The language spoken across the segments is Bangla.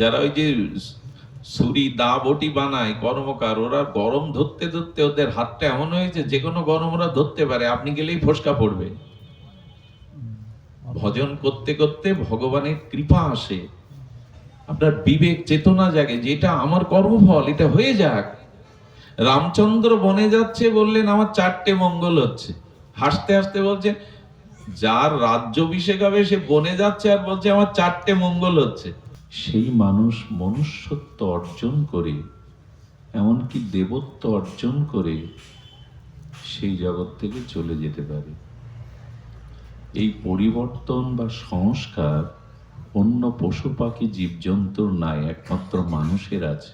যারা ওই যে ছুরি দা বটি বানায় কর্মকার, ওরা গরম ধরতে ধরতে ওদের হাতটা এমন হয়েছে যে কোনো গরম ওরা ধরতে পারে, আপনি গেলেই ফসকা পড়বে। ভজন করতে করতে ভগবানের কৃপা আসে, আপনার বিবেক চেতনা জাগে যে এটা আমার কর্মফল, এটা হয়ে যাক। রামচন্দ্র বনে যাচ্ছে, বললেন আমার 4টে মঙ্গল হচ্ছে। হাসতে হাসতে বলছে, যার রাজ্যাভিষেক হবে সে বনে যাচ্ছে আর বলছে আমার 4টে মঙ্গল হচ্ছে। সেই মানুষ মনুষ্যত্ব অর্জন করে, এমনকি দেবত্ব অর্জন করে সেই জগৎ থেকে চলে যেতে পারে। এই পরিবর্তন বা সংস্কার অন্য পশু পাখি জীবজন্তুর নাই, একমাত্র মানুষের আছে।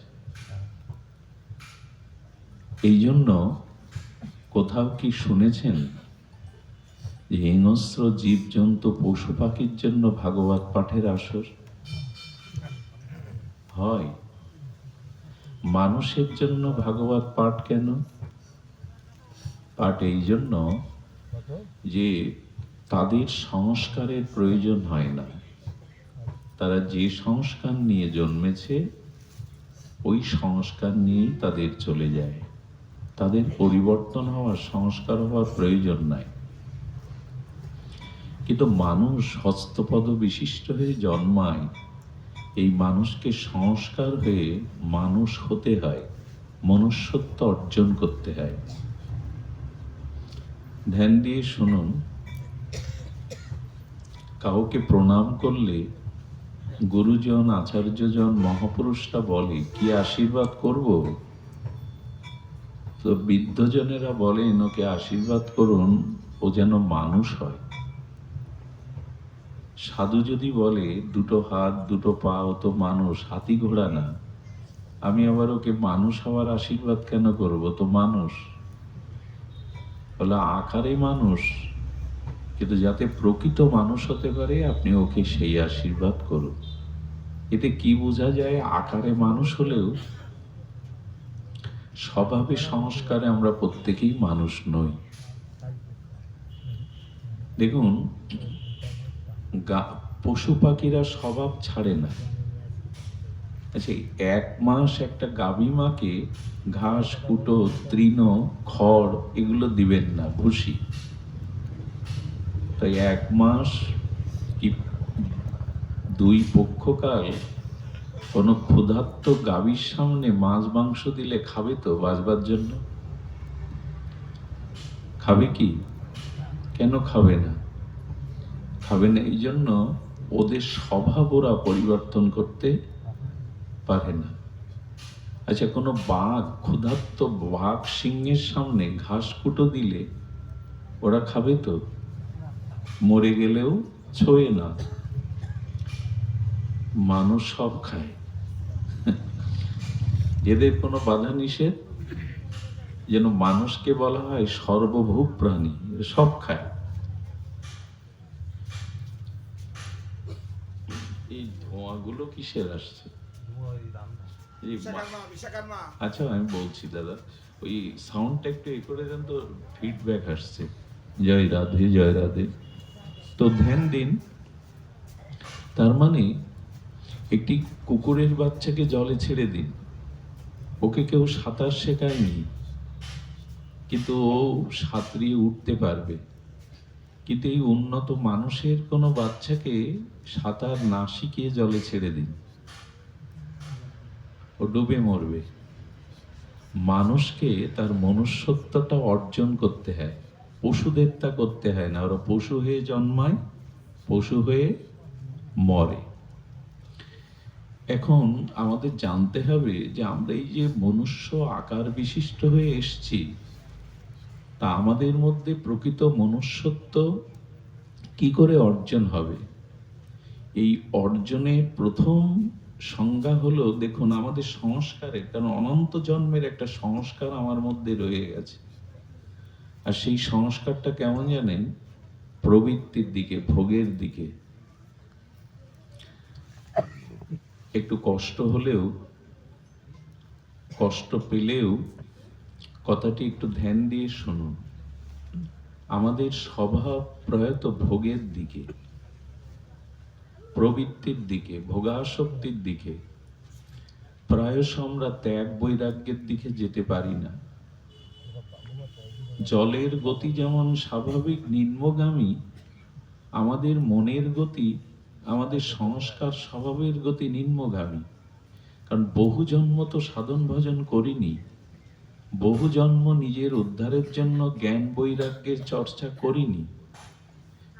এই জন্য কোথাও কি শুনেছেন যে হিংস্র জীবজন্তু পশু পাখির জন্য ভাগবত পাঠের আসর হয়? মানুষের জন্য ভাগবত পাঠ কেন? পাঠ এই জন্য যে তাদের সংস্কারের প্রয়োজন হয় না। তারা যে সংস্কার নিয়ে জন্মেছে ওই সংস্কার নিয়েই তাদের চলে যায়। তাদের পরিবর্তন হওয়ার, সংস্কার হওয়ার প্রয়োজন নাই। কিন্তু মানুষ হস্তপদ বিশিষ্ট হয়ে জন্মায়, এই মানুষকে সংস্কার হয়ে মানুষ হতে হয়, মনুষ্যত্ব অর্জন করতে হয়। ধ্যান দিয়ে শুনুন, কাউকে প্রণাম করলে গুরুজন, আচার্যজন, মহাপুরুষরা বলে কি আশীর্বাদ করব? তো বৃদ্ধজনেরা বলেন ওকে আশীর্বাদ করুন ও যেন মানুষ হয়। সাধু যদি বলে দুটো হাত দুটো পা, ও তো মানুষ, হাতি ঘোড়া না, আমি আবার ওকে মানুষ হওয়ার আশীর্বাদ কেন করব? তো মানুষ বলে আকারে মানুষ, কিন্তু যাতে প্রকৃত মানুষ হতে পারে আপনি ওকে সেই আশীর্বাদ করুন। এতে কি বোঝা যায়? আকারে মানুষ হলেও স্বভাবে, সংস্কারে আমরা প্রত্যেকেই মানুষ নই। দেখুন, পশু পাখিরা স্বভাব ছাড়ে না। আচ্ছা, 1 মাস একটা গাভী মাকে ঘাস, কুটো, তৃণ, খড় এগুলো দিবেন না, ভুসি। তাই 1 মাস কি 2 পক্ষকাল কোন ক্ষুধার্ত গাভীর সামনে মাছ মাংস দিলে খাবে তো বাঁচবার জন্য? খাবে কি? কেন খাবে না? খাবে না এই জন্য ওদের স্বভাব ওরা পরিবর্তন করতে পারে না। আচ্ছা, কোনো বাঘ, ক্ষুধার্ত বাঘ সিংহের সামনে ঘাস কুটো দিলে ওরা খাবে তো? মরে গেলেও ছোঁয়ে না। মানুষ সব খায়, এদের কোনো বাধা নিষেধ, যেন মানুষকে বলা হয় সর্বভূক প্রাণী, সব খায়। এই ধোঁয়াগুলো কিসের আসছে? আচ্ছা, আমি বলছি দাদা, ওই সাউন্ডটা একটু এ করে দেন তো, ফিডব্যাক আসছে। জয় রাধে, জয় রাধে। তো ধ্যান দিন। তার মানে একটি কুকুরের বাচ্চাকে জলে ছেড়ে দিন, ওকে কেউ সাঁতার শেখায়নি, কিন্তু ও সাঁতরিয়ে উঠতে পারবে। কিন্তু এই উন্নত মানুষের কোনো বাচ্চাকে সাঁতার না শিখিয়ে জলে ছেড়ে দিন, ও ডুবে মরবে। মানুষকে তার মনুষ্যত্বটা অর্জন করতে হয়, পশুদের তা করতে হয় না। ওরা পশু হয়ে জন্মায়, পশু হয়ে মরে। এখন আমাদের জানতে হবে যে আমরা এই যে মনুষ্য আকার বিশিষ্ট হয়ে এসছি, তা আমাদের মধ্যে প্রকৃত মনুষ্যত্ব কি করে অর্জন হবে? এই অর্জনের প্রথম সংজ্ঞা হলো, দেখুন আমাদের সংস্কারের, কারণ অনন্ত জন্মের একটা সংস্কার আমার মধ্যে রয়ে গেছে। আর সেই সংস্কারটা কেমন জানেন? প্রবৃত্তির দিকে, ভোগের দিকে। একটু কষ্ট হলেও, কষ্ট পেলেও কথাটি একটু ধ্যান দিয়ে শুনুন। আমাদের স্বভাব প্রয়াত ভোগের দিকে। প্রবৃত্তির দিকে, ভোগাসক্তির দিকে, প্রায়শ আমরা ত্যাগ বৈরাগ্যের দিকে যেতে পারি না। জলের গতি যেমন স্বাভাবিক নিম্নগামী, আমাদের মনের গতি, আমাদের সংস্কার স্বভাবের গতি নিম্নগামী। কারণ বহু জন্ম তো সাধন ভজন করিনি, বহু জন্ম নিজের উদ্ধারের জন্য জ্ঞান বৈরাগ্যের চর্চা করিনি।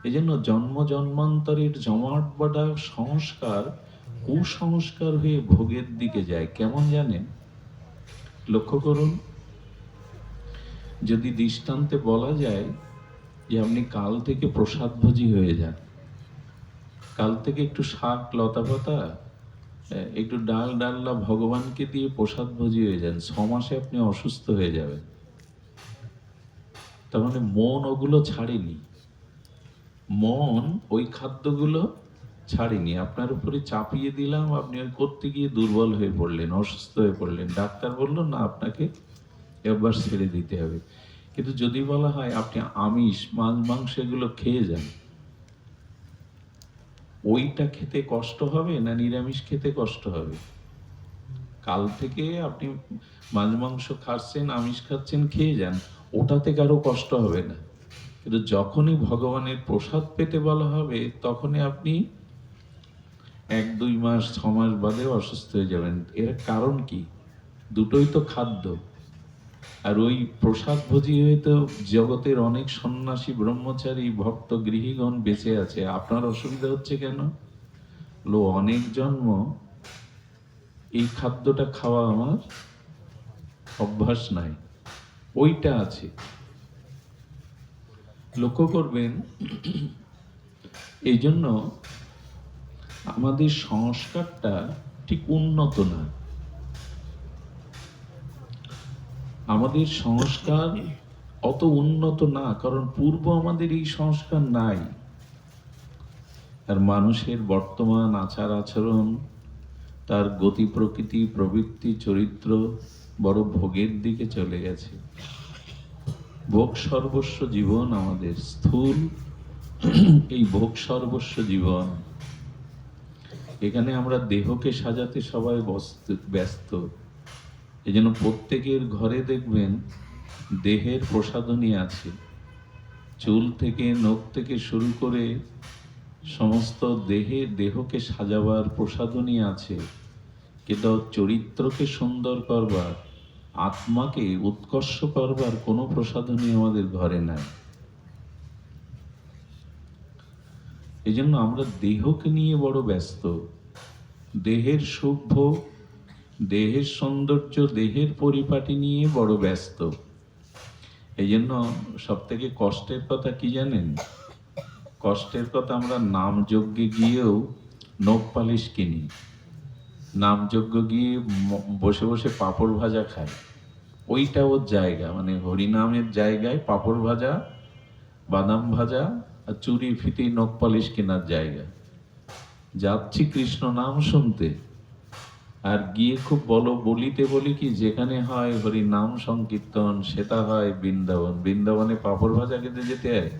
এজন্য জন্ম জন্মান্তরের জমাট বাঁধা সংস্কার কুসংস্কার হয়ে ভোগের দিকে যায়। কেমন জানেন? লক্ষ্য করুন, যদি দৃষ্টান্তে বলা যায় যে আপনি কাল থেকে প্রসাদভোজী হয়ে যান, কাল থেকে একটু শাক লতা পাতা একটু ডাল ডাল্লা ভগবানকে দিয়ে প্রসাদভোজী হয়ে যান, 6 মাসে আপনি অসুস্থ হয়ে যাবেন। তার মানে মন ওগুলো ছাড়েনি, মন ওই খাদ্যগুলো ছাড়েনি, আপনার উপরে চাপিয়ে দিলাম, আপনি ওই করতে গিয়ে দুর্বল হয়ে পড়লেন, অসুস্থ হয়ে পড়লেন। ডাক্তার বলল না, আপনাকে একবার ছেড়ে দিতে হবে। কিন্তু যদি বলা হয় আপনি আমিষ মাছ মাংস এগুলো খেয়ে যান, ওইটা খেতে কষ্ট হবে না নিরামিষ খেতে কষ্ট হবে? কাল থেকে আপনি মাছ মাংস খাচ্ছেন, আমিষ খাচ্ছেন, খেয়ে যান, ওটাতে কারো কষ্ট হবে না। কিন্তু যখনই ভগবানের প্রসাদ পেতে বলা হবে, তখনই আপনি 1-2 মাস 6 মাস বাদে অসুস্থ হয়ে যাবেন। এর কারণ কি? দুটোই তো খাদ্য। আর ওই প্রসাদ ভোজী হয়ে তো জগতের অনেক সন্ন্যাসী ব্রহ্মচারী ভক্ত গৃহীগণ বেঁচে আছে। আপনার অসুবিধা হচ্ছে কেন? অনেক জন্ম এই খাদ্যটা খাওয়া আমার অভ্যাস নাই, ওইটা আছে। লক্ষ্য করবেন, এই জন্য আমাদের সংস্কারটা ঠিক উন্নত না। আমাদের সংস্কার অত উন্নত না, কারণ পূর্ব আমাদের এই সংস্কার নাই। আর মানুষের বর্তমান আচার আচরণ, তার গতি প্রকৃতি প্রবৃত্তি চরিত্র বড় ভোগের দিকে চলে গেছে। ভোগ সর্বস্ব জীবন আমাদের, স্থূল এই ভোগ সর্বস্ব জীবন। এখানে আমরা দেহকে সাজাতে সবাই ব্যস্ত। এই জন্য প্রত্যেকের ঘরে দেখবেন দেহের প্রসাধনী আছে, চুল থেকে নখ থেকে শুরু করে সমস্ত দেহকে সাজাবার প্রসাধনী আছে। কিন্তু চরিত্রকে সুন্দর করবার, আত্মাকে উৎকর্ষ করবার কোনো প্রসাধনী আমাদের ঘরে নাই। এই জন্য আমরা দেহকে নিয়ে বড় ব্যস্ত, দেহের সুখ ভোগ, দেহের সৌন্দর্য, দেহের পরিপাটি নিয়ে বড় ব্যস্ত। এই জন্য সব থেকে কষ্টের কথা কি জানেন? কষ্টের কথা, আমরা নাম যজ্ঞে গিয়েও নখ পালিশ কিনি, নাম যজ্ঞ গিয়ে বসে বসে পাঁপড় ভাজা খাই। ওইটা ওর জায়গা, মানে হরিনামের জায়গায় পাঁপড় ভাজা, বাদাম ভাজা আর চুরি ফিতি নখ পালিশ কেনার জায়গা। যাচ্ছি কৃষ্ণ নাম শুনতে, আর গিয়ে খুব বলিতে বলি কি, যেখানে হয় হরি নাম সংকীর্তন সেটা হয় বৃন্দাবন। বৃন্দাবনে পাঁপড় ভাজা খেতে যেতে হয়,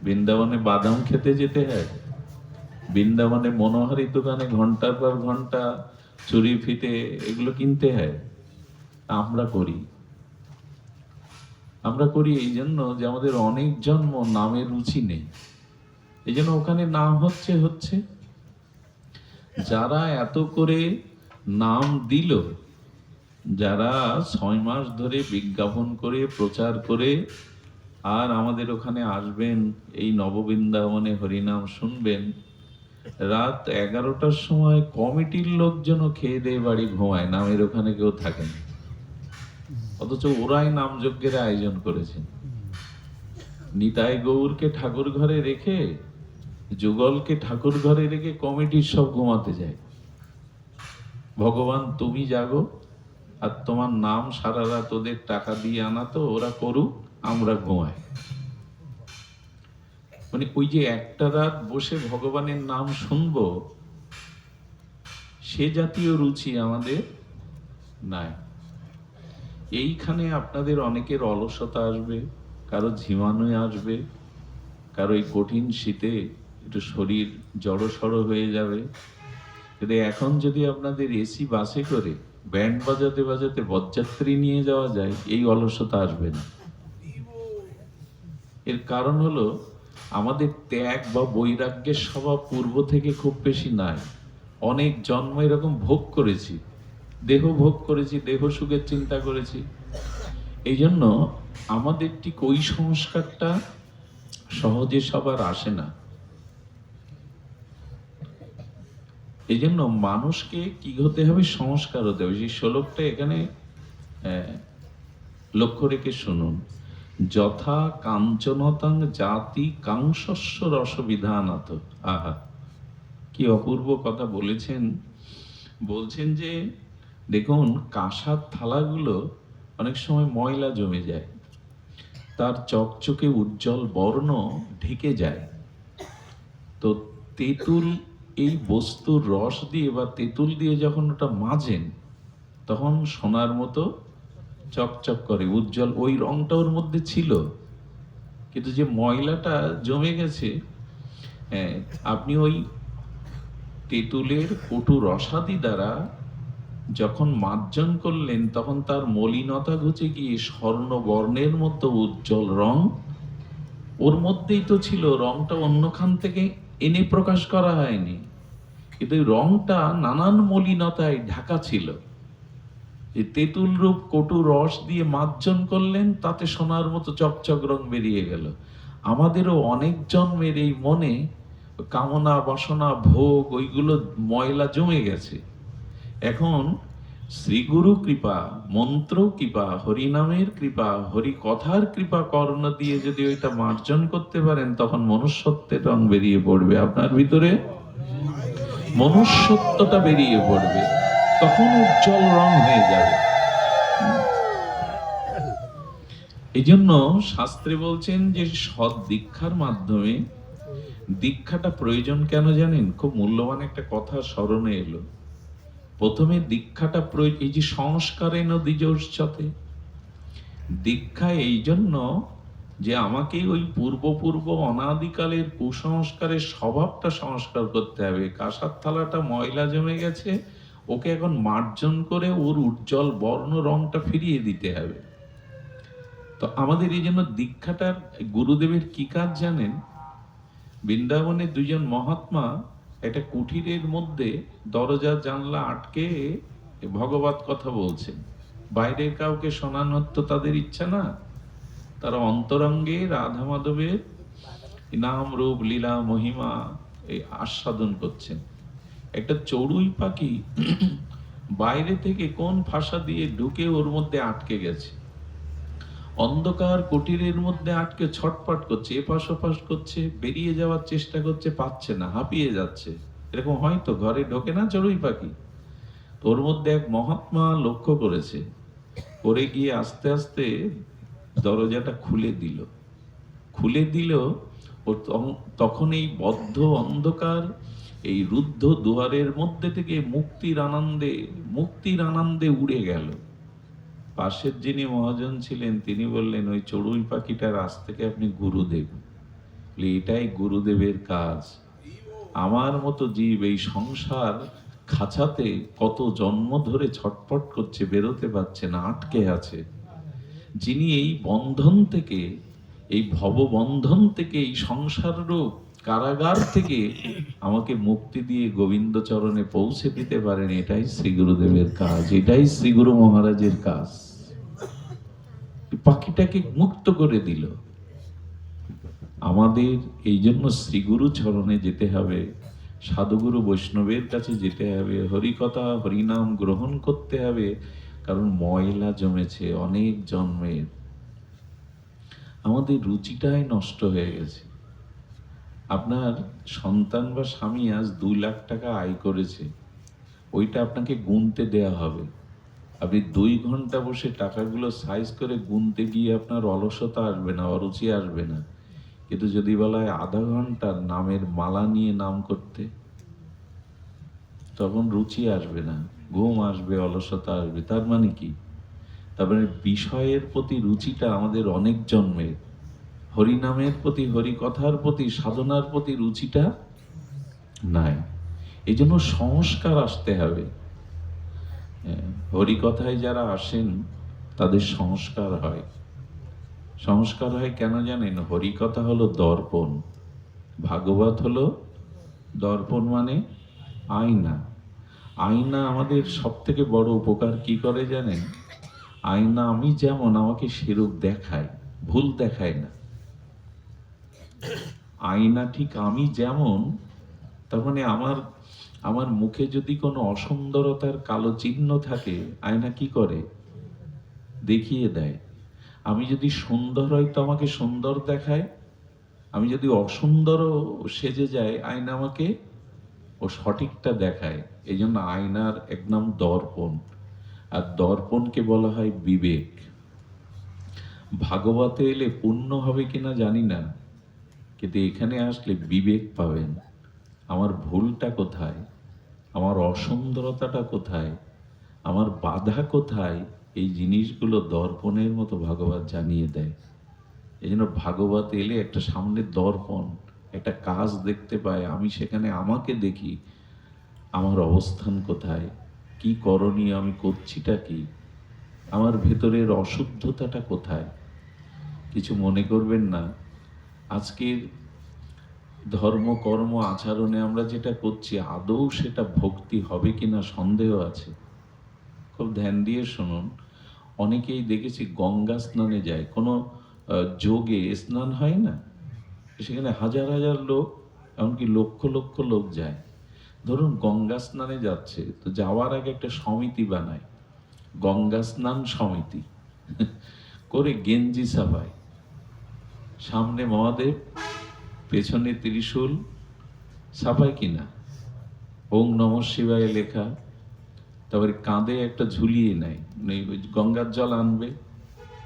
বৃন্দাবনে বাদাম খেতে যেতে হয়, বৃন্দাবনে মনোহারি দোকানে ঘন্টার পর ঘন্টা চুরি ফিতে এগুলো কিনতে হয়। আমরা করি এই জন্য যে আমাদের অনেক জন্ম নামের রুচি নেই। এই জন্য ওখানে নাম হচ্ছে যারা এত করে নাম দিল, যারা 6 মাস ধরে বিজ্ঞাপন করে প্রচার করে আর আমাদের ওখানে আসবেন, এই নববৃন্দাবনে হরিনাম শুনবেন, রাত 11টার সময় কমিটির লোকজনও খেয়ে দিয়ে বাড়ি ঘুমায়, নামের ওখানে কেউ থাকে না। অথচ ওরাই নাম যজ্ঞের আয়োজন করেছেন। নিতাই গৌরকে ঠাকুর ঘরে রেখে, যুগলকে ঠাকুর ঘরে রেখে কমিটির সব ঘুমাতে যায়। ভগবান তুমি জাগো, আর তোমার নাম সারা রাত ওদের টাকা দিয়ে আনা, তো ওরা করুক, আমরা ঘুমাই। মানে ওই যে একটা রাত বসে ভগবানের নাম শুনবো, সে জাতীয় রুচি আমাদের নাই। এইখানে আপনাদের অনেকের অলসতা আসবে, কারো ঝিমানো আসবে, কারো এই কঠিন শীতে একটু শরীর জড়সড় হয়ে যাবে। কিন্তু এখন যদি আপনাদের এসি বাসে করে ব্যান্ড বাজাতে বাজাতে বরযাত্রী নিয়ে যাওয়া যায়, এই অলসতা আসবে না। এর কারণ হলো আমাদের ত্যাগ বা বৈরাগ্যের স্বভাব পূর্ব থেকে খুব বেশি নাই। অনেক জন্ম এরকম ভোগ করেছি, দেহ ভোগ করেছি, দেহ সুখের চিন্তা করেছি। এই জন্য আমাদের ঠিক ওই সংস্কারটা সহজে সবার আসে না। এই জন্য মানুষকে কি হতে হবে, সংস্কার হতে হবে। সেই শ্লোকটা এখানে লক্ষ্য রেখে শুনুন। যথা কাঞ্চনতাং জাতি কাংশস্য রসবিধানাত। আহা, কি অপূর্ব কথা বলেছেন। বলছেন যে দেখুন, কাঁসার থালাগুলো অনেক সময় ময়লা জমে যায়, তার চকচকে উজ্জ্বল বর্ণ ঢেকে যায়। তো তেঁতুল এই বস্তুর রস দিয়ে বা তেঁতুল দিয়ে যখন ওটা মাজেন, তখন সোনার মতো চকচক করে, উজ্জ্বল। ওই রংটা ওর মধ্যে ছিল, কিন্তু যে ময়লাটা জমে গেছে, আপনি ওই তেঁতুলের কটু রসাদি দ্বারা যখন মার্জন করলেন, তখন তার মলিনতা ঘুচে গিয়ে স্বর্ণবর্ণের মতো উজ্জ্বল রং ওর মধ্যেই তো ছিল। রংটা অন্যখান থেকে এনে প্রকাশ করা হয়নি, কিন্তু এই রংটা নানান মলিনতায় ঢাকা ছিল। এই তেঁতুল রূপ কটু রস দিয়ে মার্জন করলেন, তাতে সোনার মতো চকচক রং বেরিয়ে গেল। আমাদেরও অনেক জন্মের এই মনে কামনা বাসনা ভোগ ওইগুলো ময়লা জমে গেছে। এখন শ্রীগুরু কৃপা, মন্ত্র কৃপা, হরিনামের কৃপা, হরি কথার কৃপা কর্ণ দিয়ে যদি ওইটা মার্জন করতে পারেন, তখন মনুষ্যত্বের রং বেরিয়ে পড়বে। আপনার ভিতরে মনুষ্যত্বটা বেরিয়ে পড়বে, তখন উজ্জ্বল রং হয়ে যাবে। এই জন্য শাস্ত্রে বলছেন যে সৎ দীক্ষার মাধ্যমে, দীক্ষাটা প্রয়োজন কেন জানেন? খুব মূল্যবান একটা কথা স্মরণে এলো। প্রথমে দীক্ষাটা এই যে সংস্কারে নদীজোচ্ছতে, দীক্ষা এই জন্য যে আমাকে ওই পূর্ব অনাদিকালের কুসংস্কারের স্বভাবটা সংস্কার করতে হবে। কাঁসার থালাটা ময়লা জমে গেছে, ওকে এখন মার্জন করে ওর উজ্জ্বল বর্ণ রংটা ফিরিয়ে দিতে হবে। তো আমাদের এই জন্য দীক্ষাটার গুরুদেবের কি কাজ জানেন? বৃন্দাবনের দুজন মহাত্মা একটা কুঠিরের মধ্যে দরজা জানলা আটকে ভগবত কথা বলছেন। বাইরের কাউকে শোনানোর তো তাদের ইচ্ছা না, তারা অন্তরঙ্গে রাধা মাধবের নাম রূপ লীলা মহিমা এই আস্বাদন করছেন। একটা চড়ুই পাখি বাইরে থেকে কোন ফাঁসা দিয়ে ঢুকে ওর মধ্যে আটকে গেছে। অন্ধকার কুটিরের মধ্যে আটকে ছটপট করছে, এপাশ ওপাশ করছে, বেরিয়ে যাওয়ার চেষ্টা করছে, পাচ্ছে না, হাঁপিয়ে যাচ্ছে। এরকম হয়তো ঘরে ঢোকে না চড়ুই পাখি। তোর মধ্যে এক মহাত্মা লক্ষ্য করেছে, করে গিয়ে আস্তে আস্তে দরজাটা খুলে দিল। ও তখন এই বদ্ধ অন্ধকার, এই রুদ্ধ দুয়ারের মধ্যে থেকে মুক্তির আনন্দে উড়ে গেল। পাশের যিনি মহাজন ছিলেন, তিনি বললেন, ওই চড়ুই পাখিটার আজ থেকে আপনি গুরুদেব। এটাই গুরুদেবের কাজ। আমার মতো জীব এই সংসার খাঁচাতে কত জন্ম ধরে ছটফট করছে, বেরোতে পারছে না, আটকে আছে। যিনি এই বন্ধন থেকে, এই ভববন্ধন থেকে, এই সংসার রূপ কারাগার থেকে আমাকে মুক্তি দিয়ে গোবিন্দ চরণে পৌঁছে দিতে পারেন, এটাই শ্রী গুরুদেবের কাজ, এটাই শ্রী গুরু মহারাজের কাজ। পাখিটাকে মুক্ত করে দিল। আমাদের এই জন্য শ্রীগুরু চরণে যেতে হবে, সাধুগুরু বৈষ্ণবের কাছে যেতে হবে, হরিকথা হরিনাম গ্রহণ করতে হবে। কারণ ময়লা জমেছে অনেক জন্মের, আমাদের রুচিটাই নষ্ট হয়ে গেছে। আপনার সন্তান বা স্বামী আজ 2 লাখ টাকা আয় করেছে, ওইটা আপনাকে গুনতে দেয়া হবে। আপনি 2 ঘন্টা বসে টাকাগুলো সাইজ করে গুনতে গিয়ে আপনার অলসতা আসবে না, অরুচি আসবে না। কিন্তু যদি বলা হয় আধা ঘন্টার নামের মালা নিয়ে নাম করতে, তখন রুচি আসবে না, ঘুম আসবে, অলসতা আসবে। তার মানে কি? তারপরে বিষয়ের প্রতি রুচিটা আমাদের অনেক জন্মের, হরিনামের প্রতি, হরিকথার প্রতি, সাধনার প্রতি রুচিটা নাই। এই জন্য সংস্কার আসতে হবে। হরিকথায় যারা আসেন তাদের সংস্কার হয়। সংস্কার হয় কেন জানেন? হরিকথা হলো দর্পণ, ভাগবত হলো দর্পণ, মানে আয়না। আয়না আমাদের সব থেকে বড় উপকার কি করে জানেন? আয়না আমি যেমন, আমাকে সেরূপ দেখায়, ভুল দেখায় না। আয়না ঠিক আমি যেমন, তার মানে আমার মুখে যদি কোনো অসুন্দরতার কালো চিহ্ন থাকে, আয়না কি করে? দেখিয়ে দেয়। আমি যদি সুন্দর হই তো আমাকে সুন্দর দেখায়, আমি যদি অসুন্দর সেজে যাই, আয়না আমাকে ও সঠিকটা দেখায়। এই জন্য আয়নার এক নাম দর্পণ, আর দর্পণকে বলা হয় বিবেক। ভাগবতে এলে পুণ্য হবে কিনা জানি না, কিন্তু এখানে আসলে বিবেক পাবেন। আমার ভুলটা কোথায়, আমার অসুন্দরতাটা কোথায়, আমার বাধা কোথায়, এই জিনিসগুলো দর্পণের মতো ভাগবত জানিয়ে দেয়। এই জন্য ভাগবত এলে একটা সামনে দর্পণ, একটা কাজ দেখতে পায়, আমি সেখানে আমাকে দেখি, আমার অবস্থান কোথায়, কি করণীয়, আমি করছিটা কি, আমার ভেতরের অশুদ্ধতাটা কোথায়। কিছু মনে করবেন না, আজকের ধর্ম কর্ম আচরণে আমরা যেটা করছি আদৌ সেটা ভক্তি হবে কিনা সন্দেহ আছে। খুব ধ্যান দিয়ে শুনুন। অনেকেই দেখেছি গঙ্গা স্নানে যায়, কোনো যোগে স্নান হয় না, সেখানে হাজার হাজার লোক, এমনকি লক্ষ লক্ষ লোক যায়। ধরুন গঙ্গা স্নানে যাচ্ছে, তো যাওয়ার আগে একটা সমিতি বানায়, গঙ্গা স্নান সমিতি করে গেঞ্জি ছাপায়, সামনে মহাদেব, পেছনে ত্রিশূল, ছাপায় কিনা ওম নমঃ শিবায় লেখা, তারপরে কাঁধে একটা ঝুলিয়ে নেয়, গঙ্গার জল আনবে,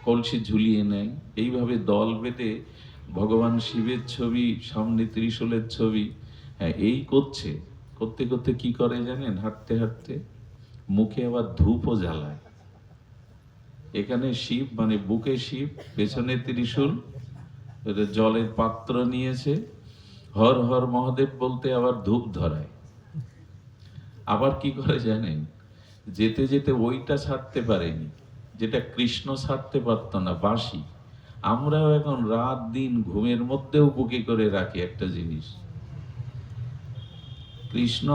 কলসি ঝুলিয়ে নেয়, এইভাবে দল বেঁধে ভগবান শিবের ছবি, সামনে ত্রিশূলের ছবি, হ্যাঁ এই করছে। করতে করতে কি করে জানেন? হাঁটতে হাঁটতে মুখে আবার ধূপও জ্বালায়। এখানে শিব, মানে বুকে শিব, পেছনে ত্রিশূল, জলের পাত্র নিয়েছে, হর হর মহাদেব বলতে আবার ধূপ ধরায়। আবার কি করে জানেন? যেতে যেতে ওইটা ছাড়তে পারেনি যেটা কৃষ্ণ ছাড়তে পারত না, বাঁশি। আমরাও এখন রাত দিন ঘুমের মধ্যেও বুকে করে রাখি একটা জিনিস। কৃষ্ণ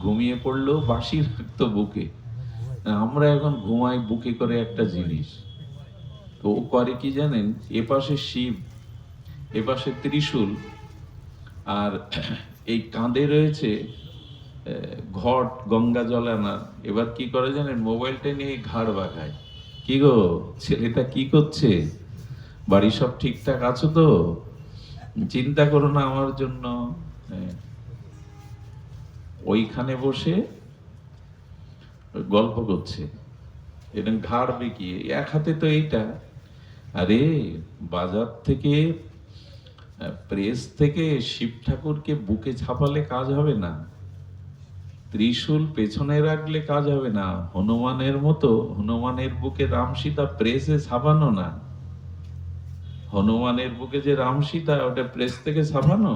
ঘুমিয়ে পড়লেও বাঁশি রাখতো বুকে, আমরা এখন ঘুমাই বুকে করে একটা জিনিস। তো ও করে কি জানেন? এপাশে শিব, এপাশে ত্রিশূল, আর এই কাঁধে রয়েছে ঘট গঙ্গা জল আনার। এবার কি করে জানেন? মোবাইলটা নিয়ে ঘাড় বাঁকায়। কি গো ছেলেটা কি করছে? বাড়ি সব ঠিকঠাক আছো তো? চিন্তা করো না আমার জন্য। ওইখানে বসে গল্প করছে, এটা ঘাড় বেঁকিয়ে, এক হাতে তো এইটা। আরে বাজার থেকে, প্রেস থেকে শিব ঠাকুরকে বুকে ছাপালে কাজ হবে না, ত্রিশূল পেছনে রাখলে কাজ হবে না। হনুমানের মতো, হনুমানের বুকে রাম সীতা প্রেসে ছাপানো না। হনুমানের বুকে যে রাম সীতা, ওটা প্রেস থেকে ছাপানো।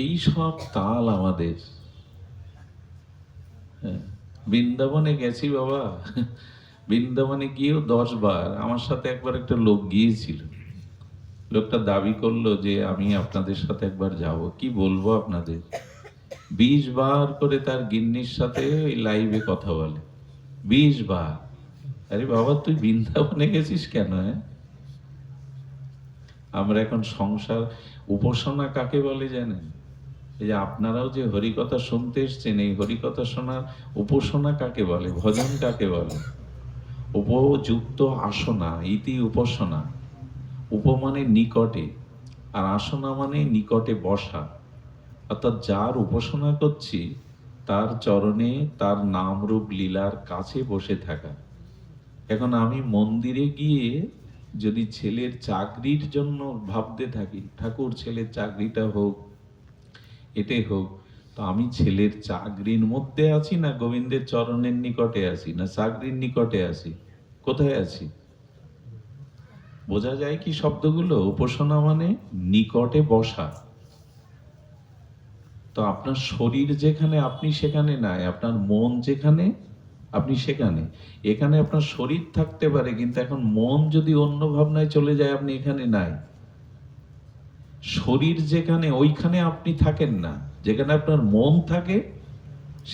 এই সব তাল আমাদের। বৃন্দাবনে গেছি বাবা, বৃন্দাবনে গিয়েও 10 বার, আমার সাথে একবার একটা লোক গিয়েছিল। লোকটা দাবি করলো যে আমি আপনাদের সাথে একবার যাব। কি বলবো আপনাদের, 20 বার করে তার গিন্নির সাথে ওই লাইভে কথা বলে, 20 বার। আরে বাবা তুই বৃন্দাবনে গেছিস কেন? আমরা এখন সংসার, উপাসনা কাকে বলে জানেন? এই যে আপনারাও যে হরিকথা শুনতে এসছেন, এই হরিকথা শোনার উপাসনা কাকে বলে, ভজন কাকে বলে? উপযুক্ত আসনা, ইতি উপাসনা। উপ মানে নিকটে, আর আসনা মানে নিকটে বসা। অর্থাৎ যার উপাসনা করছি তার চরণে, তার নাম রূপ লীলার কাছে বসে থাকা। এখন আমি মন্দিরে গিয়ে যদি ছেলের চাকরির জন্য ভাবতে থাকি, ঠাকুর ছেলের চাকরিটা হোক, এটাই হোক, তো আমি ছেলের চাকরির মধ্যে আছি না গোবিন্দের চরণের নিকটে আছি, না চাকরির নিকটে আছি? কোথায় আছি? বোঝা যায় কি শব্দগুলো? উপাসনা মানে নিকটে বসা। তো আপনার শরীর যেখানে আপনি সেখানে নাই, আপনার মন যেখানে আপনি সেখানে। এখানে আপনার শরীর থাকতে পারে, কিন্তু এখন মন যদি অন্য ভাবনায় চলে যায়, আপনি এখানে নাই। শরীর যেখানে, ওইখানে আপনি থাকেন না। যেখানে আপনার মন থাকে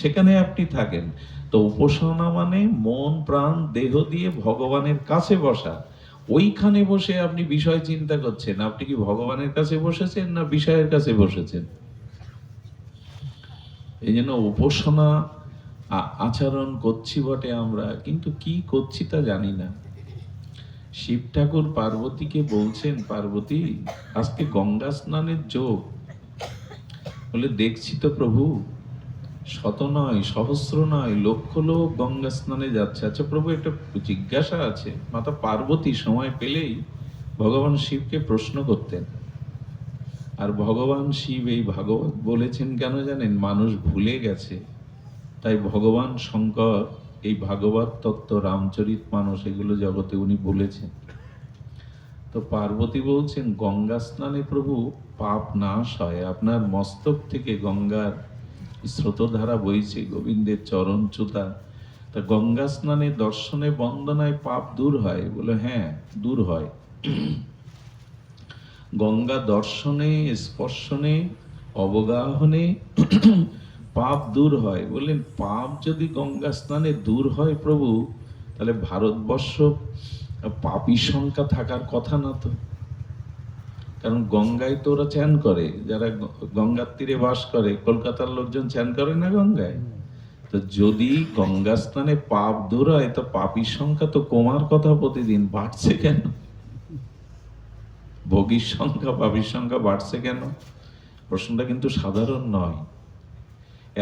সেখানে আপনি থাকেন। তো উপাসনা মানে মন প্রাণ দেহ দিয়ে ভগবানের কাছে বসা। ওইখানে বসে আপনি বিষয় চিন্তা করছেন। আপনি কি ভগবানের কাছে বসেছেন না বিষয়ের কাছে বসেছেন? এই জন্য উপাসনা আচরণ করছি বটে আমরা, কিন্তু কি করছি তা জানি না। শিব ঠাকুর পার্বতীকে বলছেন, পার্বতী আজকে গঙ্গা স্নানের যোগ। বলে, দেখছি তো প্রভু, শত নয়, সহস্র নয়, লক্ষ লোক গঙ্গা স্নানে যাচ্ছে। আচ্ছা প্রভু, একটা জিজ্ঞাসা আছে। মাতা পার্বতী সময় পেলেই ভগবান শিবকে প্রশ্ন করতেন। আর ভগবান শিব এই ভাগবত বলেছেন কেন জানেন? মানুষ ভুলে গেছে, তাই ভগবান শঙ্কর এই ভাগবত তত্ত্ব, রামচরিত মানস, এগুলো জগতে উনি বলেছেন। তো পার্বতী বলছেন, গঙ্গা স্নানে প্রভু পাপ নাশ হয়। আপনার মস্তক থেকে গঙ্গার স্রোতধারা বইছে, গোবিন্দের চরণ চ্যুতা। তা গঙ্গা স্নানে, দর্শনে, বন্দনায় পাপ দূর হয়? বলে হ্যাঁ, দূর হয়। গঙ্গা দর্শনে, স্পর্শনে, অবগাহনে পাপ দূর হয়। বললেন, পাপ যদি গঙ্গা স্নানে দূর হয় প্রভু, তাহলে ভারতবর্ষ পাপীর সংখ্যা থাকার কথা না তো। কারণ গঙ্গায় তো ওরা চান করে, যারা গঙ্গার তীরে বাস করে। কলকাতার লোকজন চান করে না গঙ্গায়? তো যদি গঙ্গা স্নানে পাপ দূর হয়, তো পাপীর সংখ্যা তো কমার কথা, প্রতিদিন বাড়ছে কেন? ভোগীর সংখ্যা, পাপীর সংখ্যা বাড়ছে কেন? প্রশ্নটা কিন্তু সাধারণ নয়।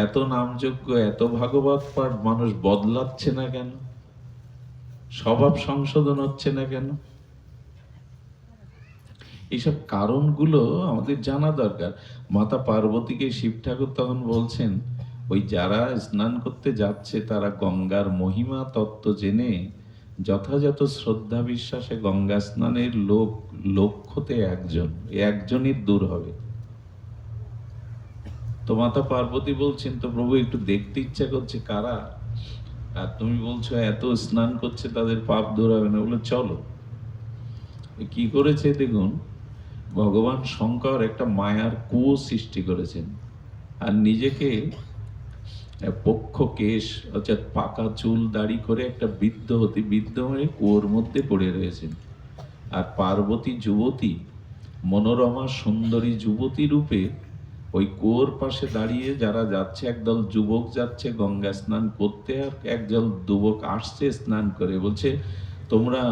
এত নামযজ্ঞ, এত ভাগবত পাঠ, মানুষ বদলাচ্ছে না কেন? স্বভাব সংশোধন হচ্ছে না কেন? এইসব কারণগুলো আমাদের জানা দরকার। মাতা পার্বতীকে শিব ঠাকুর তখন বলছেন, ওই যারা স্নান করতে যাচ্ছে তারা গঙ্গার মহিমা তত্ত্ব জেনে যথাযথ শ্রদ্ধা বিশ্বাসে গঙ্গা স্নানের লক্ষ্যতে একজনই দূর হবে। তো মাতা পার্বতী বলছেন, তো প্রভু একটু দেখতে ইচ্ছা করছে কারা, আর তুমি বলছো এত স্নান করছে তাদের পাপ দূর হবে না। বলে চলো। কি করেছে দেখুন, ভগবান শঙ্কর একটা মায়ার কুয়ো সৃষ্টি করেছেন, আর নিজেকে পক্ষ কেশ অর্থাৎ পাকা চুল দাড়ি করে একটা বৃদ্ধ হয়ে কুয়োর মধ্যে পড়ে রয়েছেন। আর পার্বতী যুবতী, মনোরমা সুন্দরী যুবতী রূপে ওই কুয়োর পাশে দাঁড়িয়ে, যারা যাচ্ছে, একদল যুবক যাচ্ছে গঙ্গা স্নান করতে, আর একদল যুবক আসছে স্নান করে। বলছে, তোমরা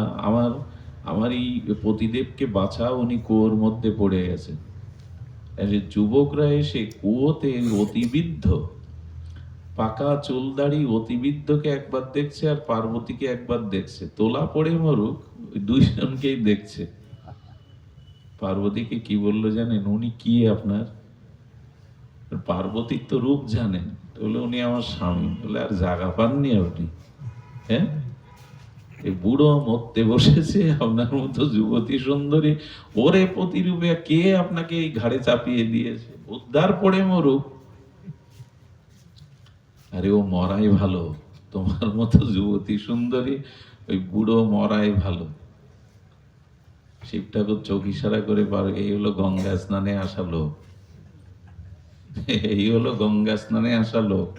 আমার এই পতিদেবকে বাঁচাও, উনি কুয়োর মধ্যে পড়ে গেছে। যুবকরা এসে কুয়োতে অতিবৃদ্ধ, পাকা চুল দাড়ি অতিবৃদ্ধকে একবার দেখছে, আর পার্বতীকে একবার দেখছে। তোলা পড়ে মরুক, দুইজনকেই দেখছে। পার্বতীকে কি বললো জানেন? উনি কি আপনার? পার্বতীর তো রূপ জানেন। বলে, উনি আমার স্বামী। বলে, আর জায়গা পাননি আপনি? হ্যাঁ, এই বুড়ো মরতে বসেছে, আপনার মতো যুবতী সুন্দরী, ওরে প্রতিরূপে কে আপনাকে এই ঘাড়ে চাপিয়ে দিয়েছে? উদ্ধার পড়ে মরুক। আরে ও মরাই ভালো, তোমার মতো যুবতী সুন্দরী ওই বুড়ো মরাই ভালো। শিব ঠাকুর চোখ ইশারা করে পারে, এই হলো গঙ্গা স্নানে আসা লোক, এই হলো গঙ্গা স্নানে আসা লোক।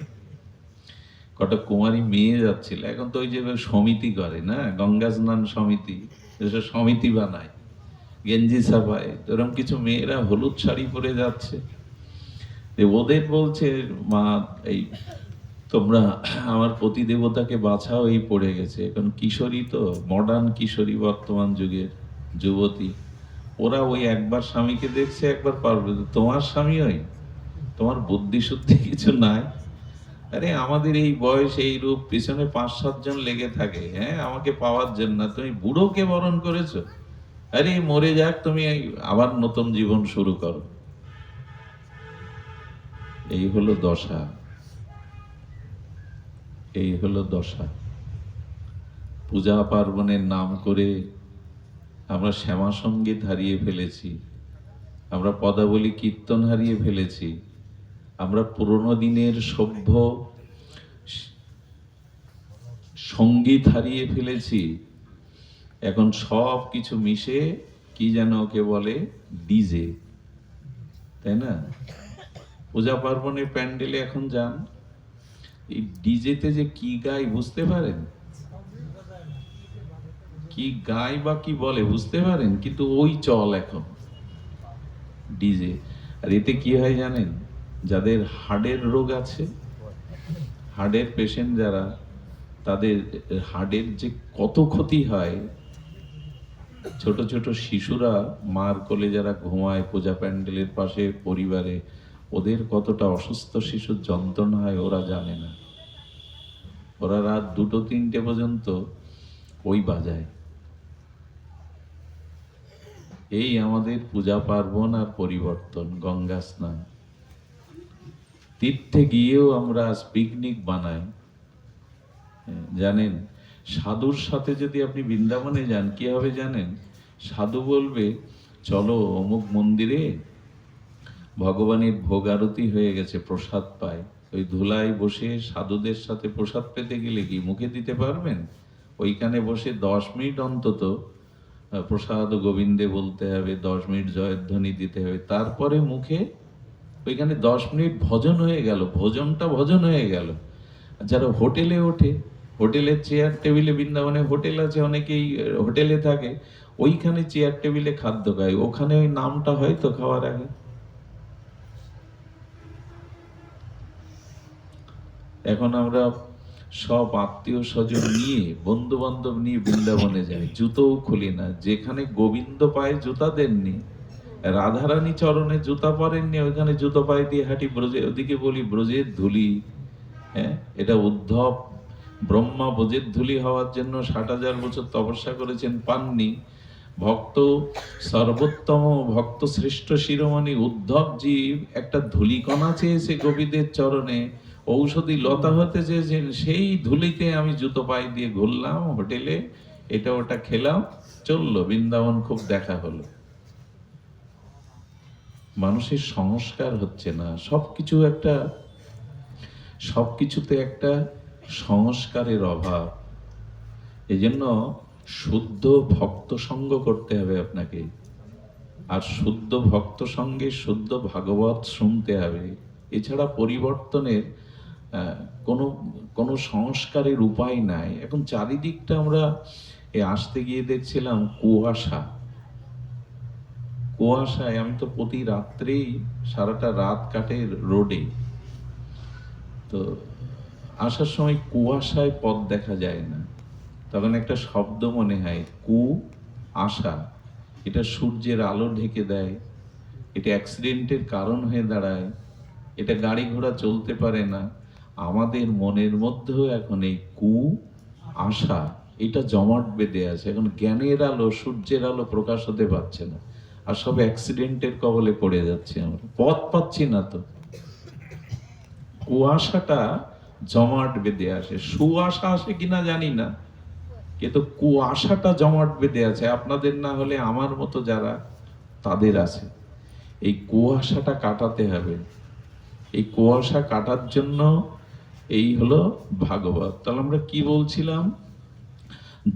কটা কুমারী মেয়ে যাচ্ছিল, এখন তো ওই যে সমিতি করে না, গঙ্গা স্নান সমিতি, সমিতি বানায়, গেঞ্জি ছাপায়। এরকম কিছু মেয়েরা হলুদ শাড়ি পরে যাচ্ছে। ওদের বলছে, মা এই তোমরা আমার পতি দেবতাকে বাঁচাও, এই পড়ে গেছে। এখন কিশোরী তো, মডার্ন কিশোরী, বর্তমান যুগের যুবতী, ওরা ওই একবার স্বামীকে দেখছে, একবার পারবে। তোমার স্বামী ওই, তোমার বুদ্ধি শুদ্ধি কিছু নাই? আরে আমাদের এই বয়স, এই রূপ, পিছনে 5-7 জন লেগে থাকে, হ্যাঁ, আমাকে পাওয়ার জন্য। তুমি বুড়োকে বরণ করেছো? আরে মরে যাক, তুমি আবার নতুন জীবন শুরু করো। এই হলো দশা, এই হলো দশা। পূজা পার্বণের নাম করে আমরা শ্যামা সঙ্গীত হারিয়ে ফেলেছি, আমরা পদাবলী কীর্তন হারিয়ে ফেলেছি, আমরা পুরোনো দিনের সভ্য সঙ্গীত হারিয়ে ফেলেছি। এখন সব কিছু মিশে কি যেন ওকে বলে, ডিজে, তাই না? পূজা পার্বণে প্যান্ডেলে এখন যান, এই ডিজেতে যে কি গায় বুঝতে পারেন? কি গায় বা কি বলে বুঝতে পারেন? কিন্তু ওই চল এখন ডিজে। আর এতে কি হয় জানেন? যাদের হার্টের রোগ আছে, হার্টের পেশেন্ট যারা, তাদের হার্টের যে কত ক্ষতি হয়। ছোট ছোট শিশুরা মার কোলে যারা ঘুমায় পূজা প্যান্ডেলের পাশে পরিবারে, ওদের কতটা অসুস্থ শিশুর যন্ত্রণা হয় ওরা জানে না। ওরা রাত 2-3টে পর্যন্ত ওই বাজায়। এই আমাদের পূজা পার্বণ আর পরিবর্তন। গঙ্গা স্নান, তীর্থে গিয়েও আমরা পিকনিক বানাই। জানেন, সাধুর সাথে যদি আপনি বৃন্দাবনে যান কি হবে জানেন? সাধু বলবে চলো অমুক মন্দিরে ভগবানের ভোগ আরতি হয়ে গেছে, প্রসাদ পায়। ওই ধুলায় বসে সাধুদের সাথে প্রসাদ পেতে গেলে কি মুখে দিতে পারবেন? ওইখানে বসে 10 মিনিট অন্তত প্রসাদ গোবিন্দে বলতে হবে, 10 মিনিট জয়ধ্বনি দিতে হবে, তারপরে মুখে ওইখানে 10 মিনিট ভজন হয়ে গেল, ভোজনটা ভজন হয়ে গেল। যারা হোটেলে ওঠে, হোটেলের চেয়ার টেবিলে, বৃন্দাবনে হোটেল আছে, অনেকেই হোটেলে থাকে, ওইখানে চেয়ার টেবিলে খাদ্য খায়, ওখানে ওই নামটা হয়তো খাওয়ার আগে। এখন আমরা সব আত্মীয় স্বজন নিয়ে, বন্ধু বান্ধব নিয়ে বৃন্দাবনে যাই, জুতোও খুলি না। যেখানে গোবিন্দ পায়ে জুতা দেননি, রাধারানী চরণে জুতা পরেননি, ওইখানে জুতো পায়ে দিয়ে হাঁটি ব্রজে। ওদিকে বলি ব্রজের ধুলি, হ্যাঁ, এটা উদ্ধব ব্রহ্মা ব্রজের ধুলি হওয়ার জন্য 60,000 বছর তপস্যা করেছেন, পাননি। ভক্ত সর্বোত্তম, ভক্ত শ্রেষ্ঠ শিরোমণি উদ্ধবজি একটা ধুলিকণা চেয়েছে গোপীদের চরণে, ঔষধি লতা হতে চেয়েছেন, সেই ধুলিতে আমি জুতো পায়ে দিয়ে ঘুরলাম হোটেলে, এটা ওটা খেলাম, চললো, বৃন্দাবন খুব দেখা হলো। মানুষের সংস্কার হচ্ছে না। সবকিছুতে একটা সংস্কারের অভাব। এজন্য শুদ্ধ ভক্ত সঙ্গ করতে হবে আপনাকে, আর শুদ্ধ ভক্ত সঙ্গে শুদ্ধ ভাগবত শুনতে হবে। এছাড়া পরিবর্তনের কোনো সংস্কারের উপায় নাই। এখন চারিদিকটা আমরা আসতে গিয়ে দেখছিলাম কুয়াশায়। আমি তো প্রতি রাত্রেই সারাটা রাত কাটে রোডে, তো আসার সময় কুয়াশায় পথ দেখা যায় না। তখন একটা শব্দ মনে হয়, আশা। এটা সূর্যের আলো ঢেকে দেয়, এটা অ্যাক্সিডেন্টের কারণ হয়ে দাঁড়ায়, এটা গাড়ি ঘোড়া চলতে পারে না। আমাদের মনের মধ্যেও এখন এই আশা, এটা জমাট বেঁধে আছে। এখন জ্ঞানের আলো, সূর্যের আলো প্রকাশ হতে পারছে না, আর সব অ্যাক্সিডেন্টের কবলে পড়ে যাচ্ছে। আমরা পথ পাচ্ছি না। তো কুয়াশাটা জমাট বেঁধে আসে, সুয়াশা আসে কিনা জানি না, কিন্তু কুয়াশাটা জমাট বেঁধে আছে। আপনাদের না হলে আমার মতো যারা, তাদের আছে। এই কুয়াশাটা কাটাতে হবে। এই কুয়াশা কাটার জন্য এই হলো ভাগবত। তাহলে আমরা কি বলছিলাম?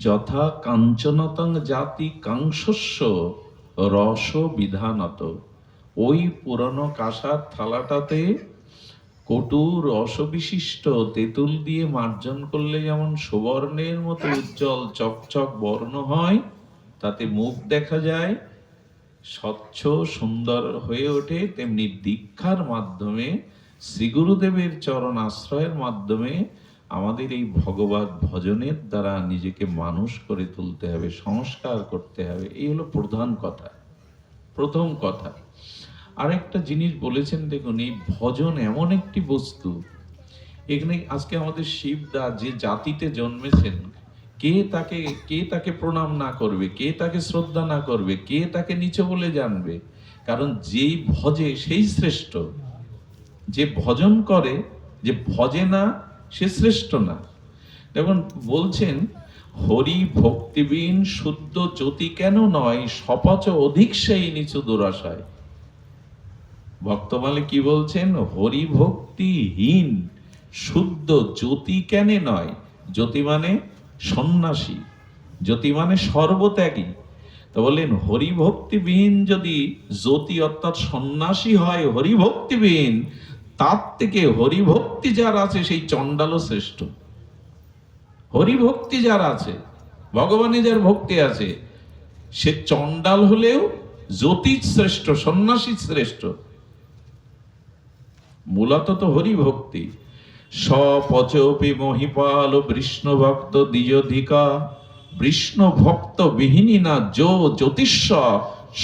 যথা কাঞ্চনতং জাতি কাংশস্য রস বিধানত। ওই পুরনো কাঁসার থালাটাতে কটু রস বিশিষ্ট তেঁতুল দিয়ে মার্জন করলে যেমন সুবর্ণের মতো উজ্জ্বল চকচক বর্ণ হয়, তাতে মুখ দেখা যায়, স্বচ্ছ সুন্দর হয়ে ওঠে, তেমনি দীক্ষার মাধ্যমে, শ্রী গুরুদেবের চরণ আশ্রয়ের মাধ্যমে আমাদের এই ভগবত ভজনের দ্বারা নিজেকে মানুষ করে তুলতে হবে, সংস্কার করতে হবে। এই হলো প্রধান কথা, প্রথম কথা। আরেকটা জিনিস বলেছেন, দেখুন, এই ভজন এমন একটি বস্তু, এখানে আজকে আমাদের শিবদা যে জাতিতে জন্মেছেন, কে তাকে প্রণাম না করবে, কে তাকে শ্রদ্ধা না করবে, কে তাকে নিচে বলে জানবে? কারণ যেই ভজে সেই শ্রেষ্ঠ। যে ভজন করে, যে ভজে না, সে শ্রেষ্ঠ না। দেখুন বলছেন, হরি ভক্তিবিন শুদ্ধ জ্যোতি কেন নয়, সপচ অধিক সেই নিচু দুরাশায়। ভক্তমালে কি বলছেন? হরি ভক্তিহীন শুদ্ধ জ্যোতি কেন নয়। জ্যোতি মানে সন্ন্যাসী, জ্যোতি মানে সর্বত্যাগী। তো বললেন হরিভক্তিবিহীন যদি জ্যোতি অর্থাৎ সন্ন্যাসী হয় হরিভক্তিবিহীন, তার থেকে হরিভক্তি যার আছে সেই চণ্ডালও শ্রেষ্ঠ। হরিভক্তি যার আছে, ভগবানে যার ভক্তি আছে, সে চণ্ডাল হলেও জ্যোতি শ্রেষ্ঠ, সন্ন্যাসী শ্রেষ্ঠ। মূলত তো হরিভক্তি। সপচপি মহিপাল বিষ্ণু ভক্ত দ্বিজধিকা, বিষ্ণু ভক্ত বিহীনী না যো জ্যোতিষ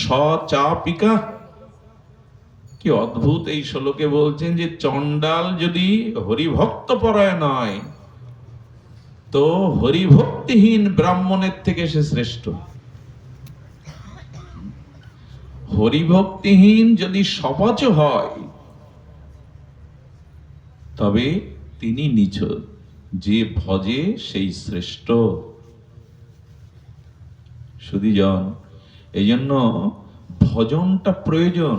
সচাপিকা। কি অদ্ভুত এই শ্লোকে বলছেন যে চণ্ডাল যদি হরিভক্ত পরায়ণ নয়, তো হরিভক্তিহীন ব্রাহ্মণের থেকে সে শ্রেষ্ঠ। হরিভক্তিহীন যদি সপচ হয় তবে তিনি নিচ, যে ভজে সেই শ্রেষ্ঠ। সুধীজন, এই জন্য ভজনটা প্রয়োজন,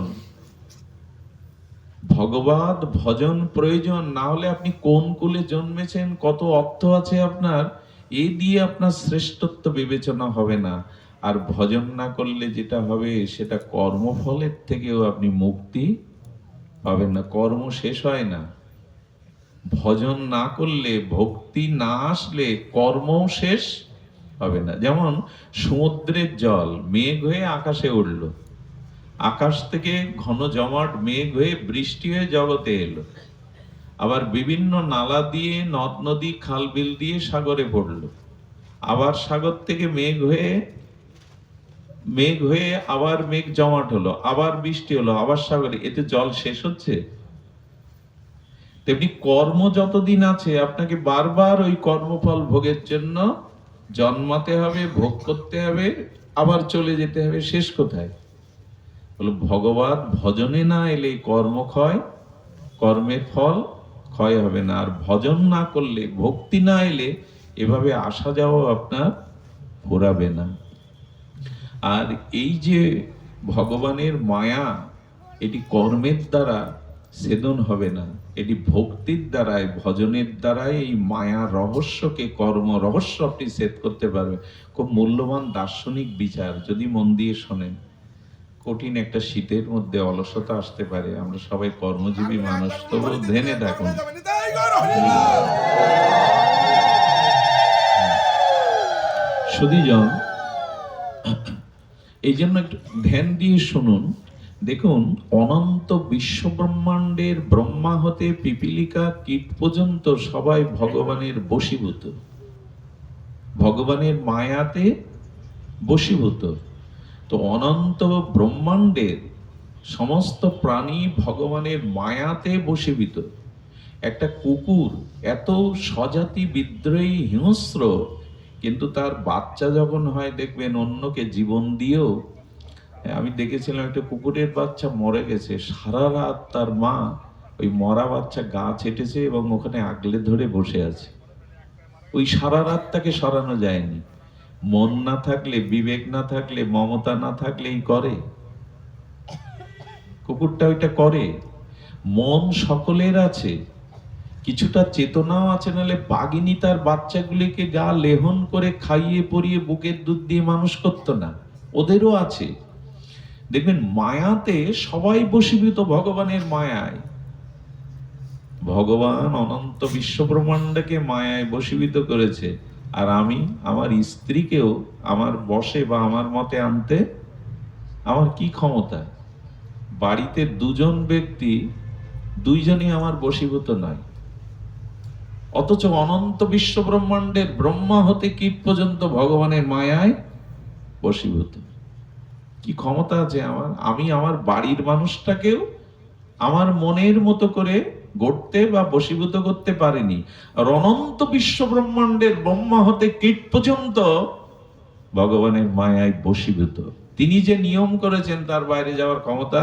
ভগবত ভজন প্রয়োজন। না হলে আপনি কোন কুলে জন্মেছেন, কত অর্থ আছে আপনার, এই দিয়ে আপনার শ্রেষ্ঠত্ব বিবেচনা হবে না। আর ভজন না করলে যেটা হবে সেটা কর্মফলের থেকেও আপনি মুক্তি পাবেন না, কর্ম শেষ হয় না। ভজন না করলে, ভক্তি না আসলে কর্মও শেষ হবে না। যেমন সমুদ্রের জল মেঘ হয়ে আকাশে উঠল, আকাশ থেকে ঘন জমাট মেঘ হয়ে বৃষ্টি হয়ে জগতে এলো, আবার বিভিন্ন নালা দিয়ে নদ নদী খাল বিল দিয়ে সাগরে পড়ল, আবার সাগর থেকে মেঘ হয়ে আবার মেঘ জমাট হলো, আবার বৃষ্টি হলো, আবার সাগরে। এতে জল শেষ হচ্ছে? তেমনি কর্ম যতদিন আছে আপনাকে বারবার ওই কর্মফল ভোগের জন্য জন্মাতে হবে, ভোগ করতে হবে, আবার চলে যেতে হবে। শেষ কোথায়? বলো ভগবত ভজনে না এলে কর্মক্ষয়, কর্মের ফল ক্ষয় হবে না। আর ভজন না করলে, ভক্তি না এলে এভাবে আসা যাওয়া আপনার ফুরাবে না। আর এই যে ভগবানের মায়া, এটি কর্মের দ্বারা ছেদন হবে না, এটি ভক্তির দ্বারাই, ভজনের দ্বারাই এই মায়া রহস্যকে, কর্ম রহস্য আপনি ছেদ করতে পারবেন। খুব মূল্যবান দার্শনিক বিচার, যদি মন দিয়ে শোনেন। কঠিন একটা শীতের মধ্যে অলসতা আসতে পারে, আমরা সবাই কর্মজীবী মানুষ, তবু ধ্যানে থাকুন। সুধীজন, এই জন্য একটু ধ্যান দিয়ে শুনুন। দেখুন, অনন্ত বিশ্ব ব্রহ্মাণ্ডের ব্রহ্মা হতে পিপিলিকা কীট পর্যন্ত সবাই ভগবানের বশীভূত, ভগবানের মায়াতে বশীভূত। তো অনন্ত ব্রহ্মাণ্ডের সমস্ত প্রাণী ভগবানের মায়াতে বশীভূত। একটা কুকুর এত স্বজাতি বিদ্রোহী, হিংস্র, কিন্তু তার বাচ্চা যখন হয় দেখবেন অন্যকে জীবন দিয়েও। আমি দেখেছিলাম একটা কুকুরের বাচ্চা মরে গেছে, সারা রাত তার মা ওই মরা বাচ্চা গা ছেটেছে এবং ওখানে আগলে ধরে বসে আছে। ওই সারা রাত তাকে সরানো যায়নি। মন না থাকলে, বিবেক না থাকলে, মমতা না থাকলেই করে। কুকুরটা ওইটা করে। মন সকলের আছে, কিছুটা চেতনাও আছে, নাহলে বাঘিনী তার বাচ্চাগুলিকে গা লেহন করে খাইয়ে পরিয়ে বুকের দুধ দিয়ে মানুষ করতো না। ওদেরও আছে। দেখবেন মায়াতে সবাই বশীভূত, ভগবানের মায়ায়। ভগবান অনন্ত বিশ্ব ব্রহ্মাণ্ডকে মায়ায় বশীভূত করেছে। আর আমি আমার স্ত্রীকেও আমার বশে বা আমার মতে আনতে আমার কি ক্ষমতা? বাড়িতে দুজন ব্যক্তি, দুইজনই আমার বশীভূত নয়, অথচ অনন্ত বিশ্ব ব্রহ্মাণ্ডের ব্রহ্মা হতে কীট পর্যন্ত ভগবানের মায়ায় বশীভূত। কি ক্ষমতা আছে আমার? আমি আমার বাড়ির মানুষটাকেও আমার মনের মতো করে গড়তে বা বশীভূত করতে পারিনি। আর অনন্ত বিশ্ব ব্রহ্মাণ্ডের ব্রহ্মা হতে কীট পর্যন্ত ভগবানের মায়ায় বশীভূত। তিনি যে নিয়ম করেছেন তার বাইরে যাওয়ার ক্ষমতা।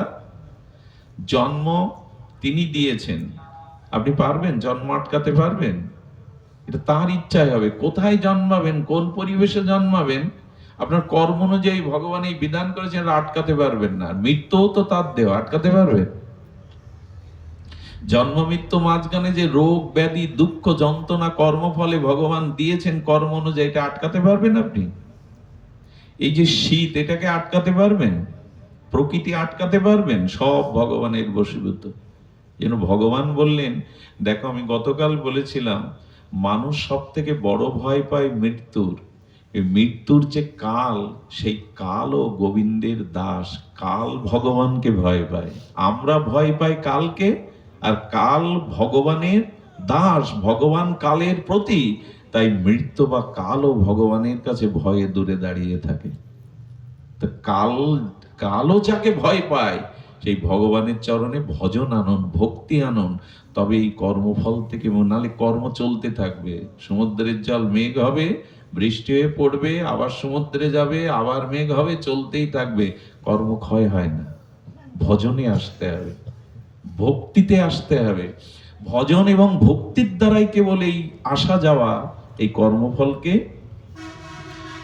জন্ম তিনি দিয়েছেন, আপনি পারবেন? জন্ম আটকাতে পারবেন? এটা তার ইচ্ছায় হবে। কোথায় জন্মাবেন, কোন পরিবেশে জন্মাবেন, আপনার কর্ম অনুযায়ী ভগবান এই বিধান করেছেন, আটকাতে পারবেন না। মৃত্যুও তো তার দেওয়া, আটকাতে পারবেন? জন্ম মৃত্যু মাঝখানে যে রোগ ব্যাধি দুঃখ যন্ত্রণা কর্মফলে ভগবান দিয়েছেন কর্ম অনুযায়ী, এটা আটকাতে পারবেন আপনি? এই যে শীত, এটাকে আটকাতে পারবেন? প্রকৃতি আটকাতে পারবেন? সব ভগবানের বশীভূত। যেন ভগবান বললেন, দেখো আমি গতকাল বলেছিলাম মানুষ সব থেকে বড় ভয় পায় মৃত্যুর। এই মৃত্যুর যে কাল, সেই কালও গোবিন্দের দাস, কাল ভগবানকে ভয় পায়। আমরা ভয় পাই কালকে, আর কাল ভগবানের দাস, ভগবান কালের প্রতি। তাই মৃত্যু বা কালও ভগবানের কাছে ভয়ে দূরে দাঁড়িয়ে থাকে। তো কালও যাকে ভয় পায়, সেই ভগবানের চরণে ভজন আনন, ভক্তি আনন, তবে এই কর্মফল থেকে, নালে কর্ম চলতে থাকবে। সমুদ্রের জল মেঘ হবে, বৃষ্টি হয়ে পড়বে, আবার সমুদ্রে যাবে, আবার মেঘ হবে, চলতেই থাকবে, কর্ম ক্ষয় হয় না। ভজনে আসতে হবে, ভক্তিতে আসতে হবে। ভজন এবং ভক্তির দ্বারাই কেবল এই আসা যাওয়া, এই কর্মফলকে।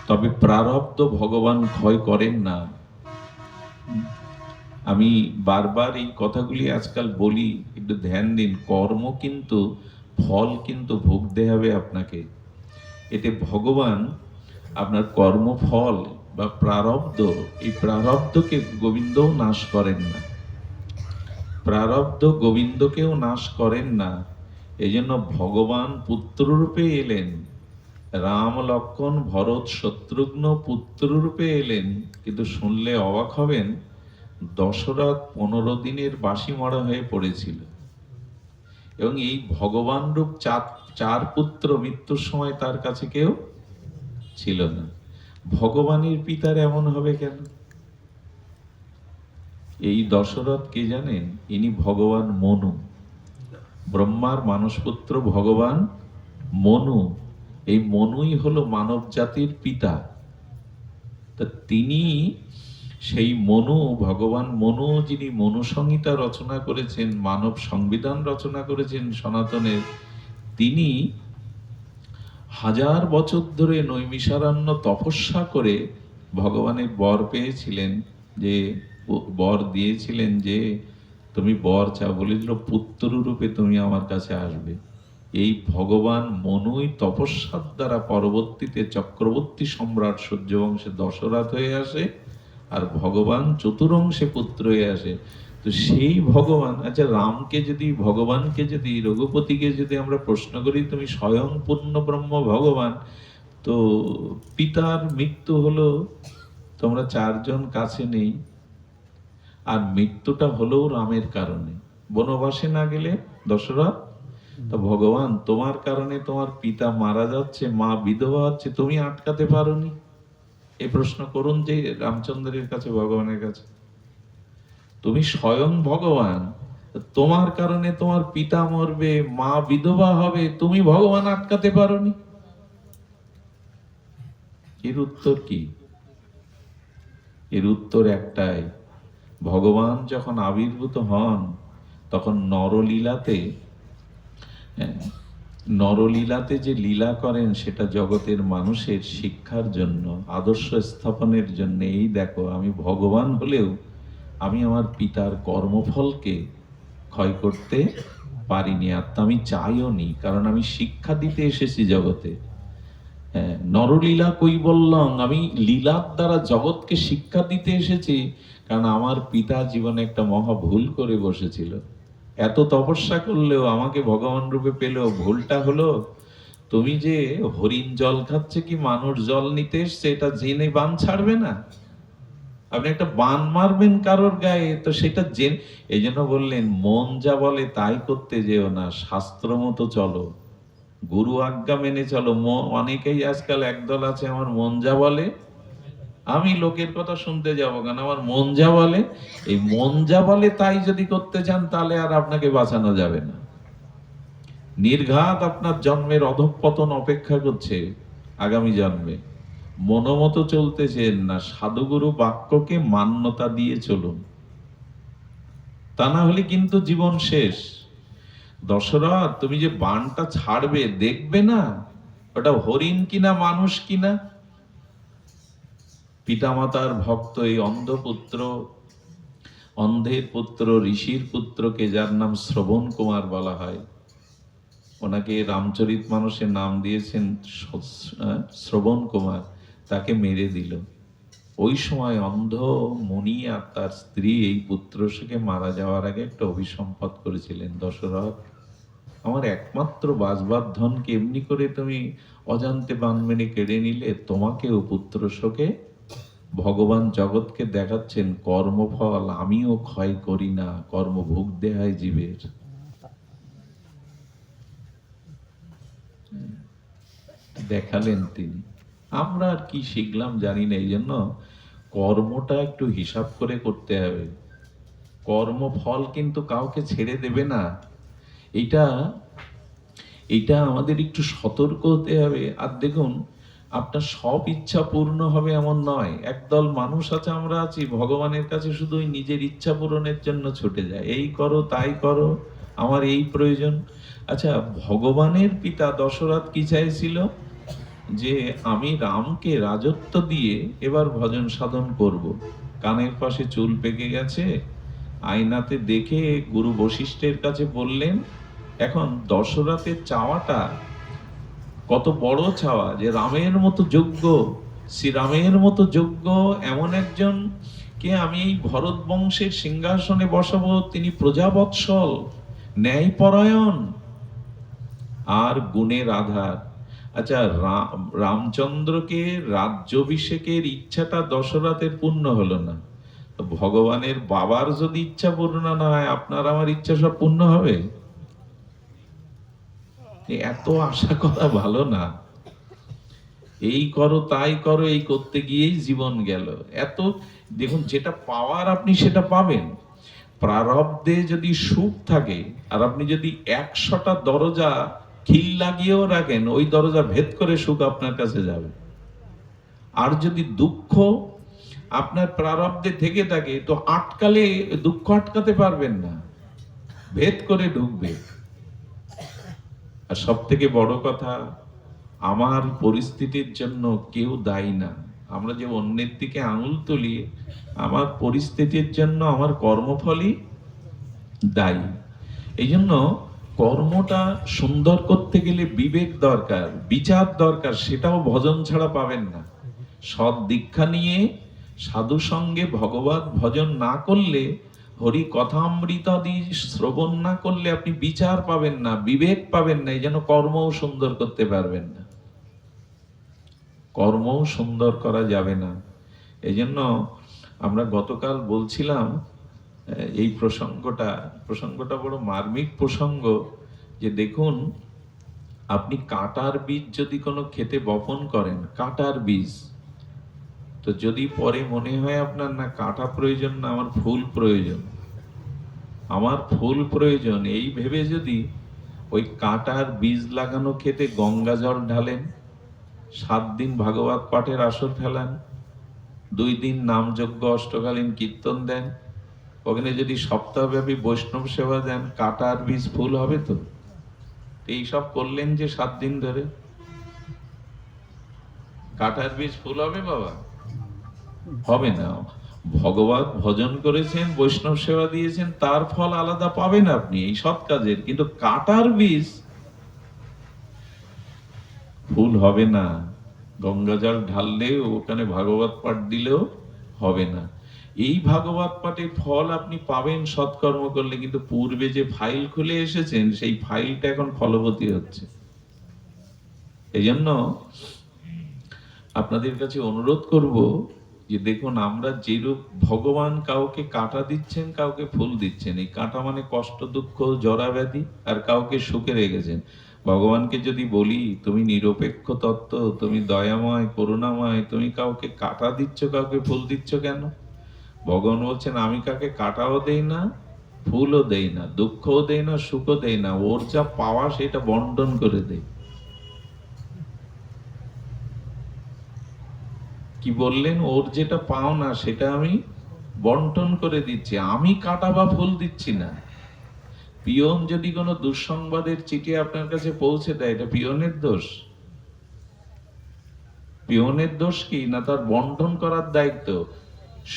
তবে প্রারব্ধ ভগবান ক্ষয় করেন না। আমি বারবার এই কথাগুলি আজকাল বলি, একটু ধ্যান দিন। কর্ম কিন্তু, ফল কিন্তু ভুগতে হবে আপনাকে। এতে ভগবান আপনার কর্মফল বা প্রারব্ধ, এই প্রারব্ধকে গোবিন্দও নাশ করেন না। প্রারব্ধ গোবিন্দকেও নাশ করেন না। এই জন্য ভগবান পুত্ররূপে এলেন। রাম লক্ষ্মণ ভরত শত্রুঘ্ন পুত্ররূপে এলেন, কিন্তু শুনলে অবাক হবেন, দশরথ 15 দিনের বাঁশি মরা হয়ে পড়েছিল। এবং এই ভগবান রূপ চার পুত্র মৃত্যুর সময় তার কাছে কেউ ছিল না। ভগবানের পিতার এমন হবে কেন? এই দশরথ কে জানেন? ইনি ভগবান মনু, ব্রহ্মার মানসপুত্র ভগবান মনু। এই মনুই হলো মানব জাতির পিতা। তা তিনি, সেই মনু, ভগবান মনু, যিনি মনু সংহিতা রচনা করেছেন, মানব সংবিধান রচনা করেছেন সনাতনের, তিনি 1000 বছর ধরে নৈমিষারণ্য তপস্যা করে ভগবানের বর পেয়েছিলেন। যে বর দিয়েছিলেন যে তুমি বর চাও, বলেছিল পুত্র রূপে তুমি আমার কাছে আসবে। এই ভগবান মনুই তপস্যার দ্বারা পরবর্তীতে চক্রবর্তী সম্রাট সূর্যবংশে দশরথ হয়ে আসে, আর ভগবান চতুরংশে পুত্র হয়ে আসে। তো সেই ভগবান, আচ্ছা রামকে যদি, ভগবানকে যদি, রঘুপতিকে যদি আমরা প্রশ্ন করি, তুমি স্বয়ং পূর্ণ ব্রহ্ম ভগবান, তো পিতার মৃত্যু হলো, তোমরা 4 জন কাছে নেই, আর মৃত্যুটা হলেও রামের কারণে, বনবাসে না গেলে দশরথ, তো ভগবান তোমার কারণে তোমার পিতা মারা যাচ্ছে, মা বিধবা হচ্ছে, তুমি আটকাতে পারোনি? এই প্রশ্ন করুন যে রামচন্দ্রের কাছে, ভগবানের কাছে। তুমি স্বয়ং ভগবান, তোমার কারণে তোমার পিতা মরবে, মা বিধবা হবে, তুমি ভগবান আটকাতে পারোনি? এর উত্তর কি? এর উত্তর একটাই, ভগবান যখন আবির্ভূত হন তখন নরলীলাতে যে লীলা করেন, সেটা জগতের মানুষের শিক্ষার জন্য, আদর্শ স্থাপনের জন্য। এই দেখো, আমি ভগবান হলেও আমি আমার পিতার কর্মফলকে ক্ষয় করতে পারিনি, আর তা আমি চাইও নি, কারণ আমি শিক্ষা দিতে এসেছি জগতে। হ্যাঁ, নরলীলা কৈবল্যং, আমি লীলার দ্বারা জগৎকে শিক্ষা দিতে এসেছি। কারণ আমার পিতা জীবনে একটা মহা ভুল করে বসেছিল। এত তপস্যা করলেও, আমাকে ভগবান রূপে পেলেও ভুলটা হলো, তুমি যে হরিণ জল খাচ্ছে কি মানুষ জল নিতে এসছে, এটা জেনে বান ছাড়বে না? আপনি একটা বান মারবেন কারোর গায়ে, তো সেটা জেনে, এই জন্য বললেন মন যা বলে তাই করতে যেও না, শাস্ত্র মতো চলো, গুরু আজ্ঞা মেনে চলো। অনেকেই আজকাল একদল আছে, আমার মন যা বলে, আমি লোকের কথা শুনতে যাব কেন, আমার মন যা বলে। এই মন যা বলে তাই যদি করতে চান, তাহলে আর আপনাকে বাঁচানো যাবে না। নির্ঘাত আপনার জন্মের অধঃপতন অপেক্ষা করছে আগামী জন্মে। মনোমতো চলতেছেন না, সাধুগুরু বাক্যকে মান্যতা দিয়ে চলুন, তা না হলে কিন্তু জীবন শেষ। দশরথ, তুমি যে বাণটা ছাড়বে দেখবে না ওটা হরিণ কিনা মানুষ কিনা। পিতামাতার ভক্ত এই অন্ধপুত্র, অন্ধের পুত্র, ঋষির পুত্রকে, যার নাম শ্রবণ কুমার বলা হয়, ওনাকে রামচরিত মানুষের নাম দিয়েছেন শ্রবণ কুমার, তাকে মেরে দিল। ওই সময় অন্ধ মুনি আর তার স্ত্রী এই পুত্রকে মারা যাওয়ার আগে একটা অভিসম্পাত করেছিলেন, দশরথ, আমার একমাত্র বাজবার ধনকে এমনি করে তুমি অজান্তে বান মেরে কেড়ে নিলে। তোমাকেও পুত্র শোকে ভগবান জগৎকে দেখাচ্ছেন কর্মফল আমিও ক্ষয় করি না, কর্ম ভোগ দেহায় জীবের। দেখালেন তিনি। আমরা আর কি শিখলাম জানি না। এই জন্য কর্মটা একটু হিসাব করে করতে হবে। কর্মফল কিন্তু কাউকে ছেড়ে দেবে না। এটা আমাদের একটু সতর্ক হতে হবে। আর দেখুন, আপনার সব ইচ্ছা পূর্ণ হবে এমন নয়। একদল মানুষ আছে, আমরা আছি, ভগবানের কাছে শুধু ওই নিজের ইচ্ছা পূরণের জন্য ছুটে যায়, এই করো তাই করো, আমার এই প্রয়োজন। আচ্ছা, ভগবানের পিতা দশরথ কি চাইছিল? যে আমি রামকে রাজত্ব দিয়ে এবার ভজন সাধন করব। কানের পাশে চুল পেকে গেছে, আয়নাতে দেখে গুরু বশিষ্ঠের কাছে বললেন। এখন দশরথের চাওয়াটা কত বড় চাওয়া, যে রামের মতো যোগ্য, শ্রীরামের মতো যোগ্য এমন একজন কে আমি এই ভরত বংশের সিংহাসনে বসাবো। তিনি প্রজাবৎসল, ন্যায়পরায়ণ আর গুণের আধার। আচ্ছা, রামচন্দ্রকে রাজ্যাভিষেকের ইচ্ছাটা দশরথের পূর্ণ হলো না, তো ভগবানের বাবার যদি ইচ্ছা পূর্ণ না হয়, আপনার আমার ইচ্ছা সব পূর্ণ হবে? এত আশা করা ভালো না। এই করো তাই করো, এই করতে গিয়েই জীবন গেল। এত দেখুন, যেটা পাওয়ার আপনি সেটা পাবেন। প্রারব্ধে যদি সুখ থাকে, আর আপনি যদি 100টা দরজা খিল লাগিয়েও রাখেন, ওই দরজা ভেদ করে সুখ আপনার কাছে যাবে। আর যদি দুঃখ আপনার প্রারব্ধে থেকে থাকে, তো আটকালে দুঃখ আটকাতে পারবেন না, ভেদ করে ঢুকবে। আর সব থেকে বড় কথা, আমার পরিস্থিতির জন্য কেউ দায়ী না। আমরা যে অন্যের দিকে আঙুল তুলি, আমার পরিস্থিতির জন্য আমার কর্মফলই দায়ী। এই জন্য কর্মটা সুন্দর করতে গেলে বিবেক দরকার, বিচার দরকার, সেটাও ভজন ছাড়া পাবেন না। সৎ দীক্ষা নিয়ে সাধু সঙ্গে ভগবত ভজন না করলে, হরি কথামৃতাদি শ্রবণ না করলে আপনি বিচার পাবেন না, বিবেক পাবেন না। এই জন্য কর্মও সুন্দর করতে পারবেন না, কর্মও সুন্দর করা যাবে না। এই জন্য আমরা গতকাল বলছিলাম, এই প্রসঙ্গটা বড় মার্মিক প্রসঙ্গ, যে দেখুন, আপনি কাঁটার বীজ যদি কোনো ক্ষেতে বপন করেন, কাঁটার বীজ, তো যদি পরে মনে হয় আপনার না কাঁটা প্রয়োজন, না আমার ফুল প্রয়োজন, আমার ফুল প্রয়োজন, এই ভেবে যদি ওই কাঁটার বীজ লাগানো ক্ষেতে গঙ্গা জল ঢালেন, 7 দিন ভাগবত পাঠের আসর ফেলান, 2 দিন নামযজ্ঞ অষ্টকালীন কীর্তন দেন, ওখানে যদি সপ্তাহব্যাপী বৈষ্ণব সেবা দেন, কাঁটার বীজ ফুল হবে তো? এইসব করলেন যে 7 দিন ধরে, কাঁটার বীজ ফুল হবে বাবা? হবে না। ভগবত ভজন করেছেন, বৈষ্ণব সেবা দিয়েছেন, তার ফল আলাদা পাবেন আপনি এই সৎ কাজের, কিন্তু কাঁটার বীজ ফুল হবে না। গঙ্গা জল ঢাললেও, ওখানে ভাগবত পাঠ দিলেও হবে না। এই ভাগবত পাঠের ফল আপনি পাবেন সৎকর্ম করলে, কিন্তু পূর্বে যে ফাইল খুলে এসেছেন, সেই ফাইলটা এখন ফলবতী হচ্ছে। এই জন্য আপনাদের কাছে অনুরোধ করব, যে দেখুন, আমরা যেরূপ ভগবান কাউকে কাঁটা দিচ্ছেন, কাউকে ফুল দিচ্ছেন। এই কাঁটা মানে কষ্ট, দুঃখ, জরা ব্যাধি, আর কাউকে সুখে রেখেছেন। ভগবানকে যদি বলি, তুমি নিরপেক্ষ তত্ত্ব, তুমি দয়াময়, করুণাময়, তুমি কাউকে কাঁটা দিচ্ছ, কাউকে ফুল দিচ্ছ কেন? ভগবান বলছেন, আমি কাকে কাঁটাও দেই না, ফুলও দেই না, দুঃখও দেই না, সুখও দেই না, ওর যা পাওয়া সেটা বন্টন করে দেই। কি বললেন? ওর যেটা পাও না সেটা আমি বন্টন করে দিচ্ছি, আমি কাঁটা বা ফুল দিচ্ছি না। পিয়ন যদি কোনো দুঃসংবাদের চিঠি আপনার কাছে পৌঁছে দেয়, এটা পিয়নের দোষ? পিয়নের দোষ কি না তার বন্টন করার দায়িত্ব?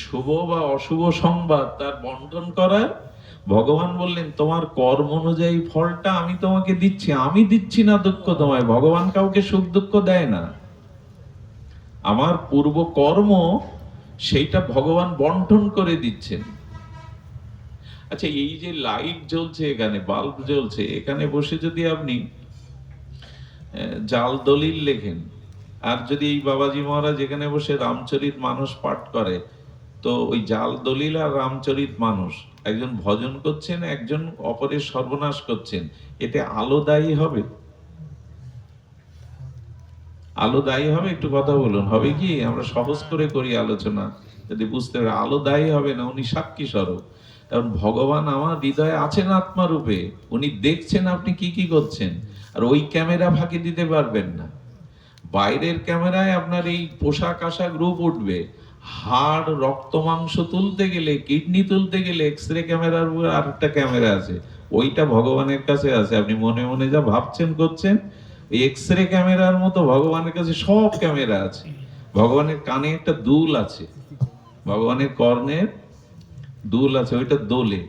শুভ বা অশুভ সংবাদ তার বন্টন করার। ভগবান বললেন তোমার কর্ম অনুযায়ী ফলটা আমি তোমাকে দিচ্ছি, আমি দিচ্ছি না দুঃখ তোমায়। ভগবান কাউকে সুখ দুঃখ দেয় না। আমার পূর্ব কর্ম সেইটা ভগবান বন্টন করে দিচ্ছেন। আচ্ছা, এই যে লাইট জ্বলছে, এখানে বাল্ব জ্বলছে, এখানে বসে যদি আপনি জাল দলিল লেখেন, আর যদি এই বাবাজি মহারাজ এখানে বসে রামচরিত মানস পাঠ করে, তো ওই জাল দলিল আর রামচরিত মানস, একজন ভজন করছেন, একজন অপরের সর্বনাশ করছেন, এতে আলো দায়ী হবে? আলো দায়ী হবে? একটু কথা বলুন, হবে কি? আমরা সহজ করে করি আলোচনা, যদি বুঝতে পারে আলো দায়ী হবে না, উনি সাক্ষী স্বরূপ। কারণ ভগবান আমার হৃদয়ে আছেন আত্মা রূপে, উনি দেখছেন আপনি কি কি করছেন। আর ওই ক্যামেরা ফাঁকি দিতে পারবেন না। বাইরের ক্যামেরায় আপনার এই পোশাক আশাক রূপ উঠবে, হাড় রক্ত মাংস তুলতে গেলে, কিডনি তুলতে গেলে এক্সরে ক্যামেরার উপর আর একটা ক্যামেরা আছে, ওইটা ভগবানের কাছে আছে। আপনি মনে মনে যা ভাবছেন করছেন, ওই এক্সরে ক্যামেরার মতো ভগবানের কাছে সব ক্যামেরা আছে। ভগবানের কানে একটা দুল আছে, ভগবানের কর্ণের দুল আছে, ওইটা দোলে।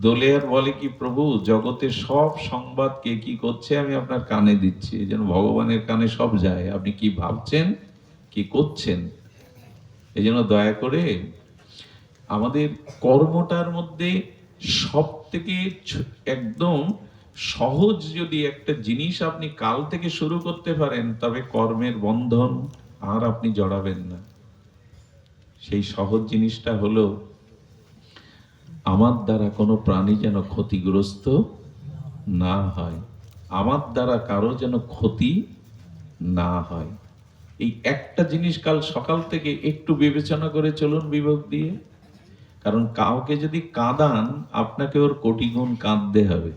দোলে আর বলে কি, প্রভু জগতের সব সংবাদ কে কি করছে আমি আপনার কানে দিচ্ছি। এই জন্য ভগবানের কানে সব যায়, আপনি কি ভাবছেন কি করছেন। এই জন্য দয়া করে আমাদের কর্মটার মধ্যে সব থেকে একদম সহজ যদি একটা জিনিস আপনি কাল থেকে শুরু করতে পারেন, তবে কর্মের বন্ধন আর আপনি জড়াবেন না। সেই সহজ জিনিসটা হলো, আমার দ্বারা কোনো প্রাণী যেন ক্ষতিগ্রস্ত না হয়, আমার দ্বারা কারো যেন ক্ষতি না হয়। এই একটা জিনিস কাল সকাল থেকে একটু বিবেচনা করে চলুন বিবেক দিয়ে। কারণ কাউকে যদি কাঁদান, আপনাকে ওর কোটি গুণ কাঁদতে হবে।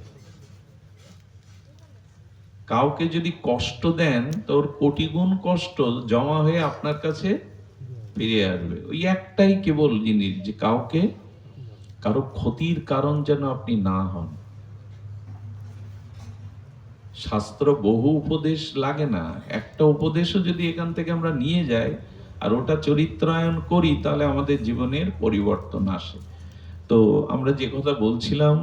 কাউকে যদি কষ্ট দেন, তো ওর কোটি গুণ কষ্ট জমা হয়ে আপনার কাছে ফিরে আসবে। ওই একটাই কেবল জিনিস, যে কাউকে কারো ক্ষতির কারণ যেন আপনি না হন। শাস্ত্র বহু উপদেশ লাগে না, একটা উপদেশও যদি এখান থেকে আমরা নিয়ে যাই আর ওটা চরিত্রায়ন করি, তাহলে আমাদের জীবনের পরিবর্তন আসে। তো আমরা যে কথা বলছিলাম,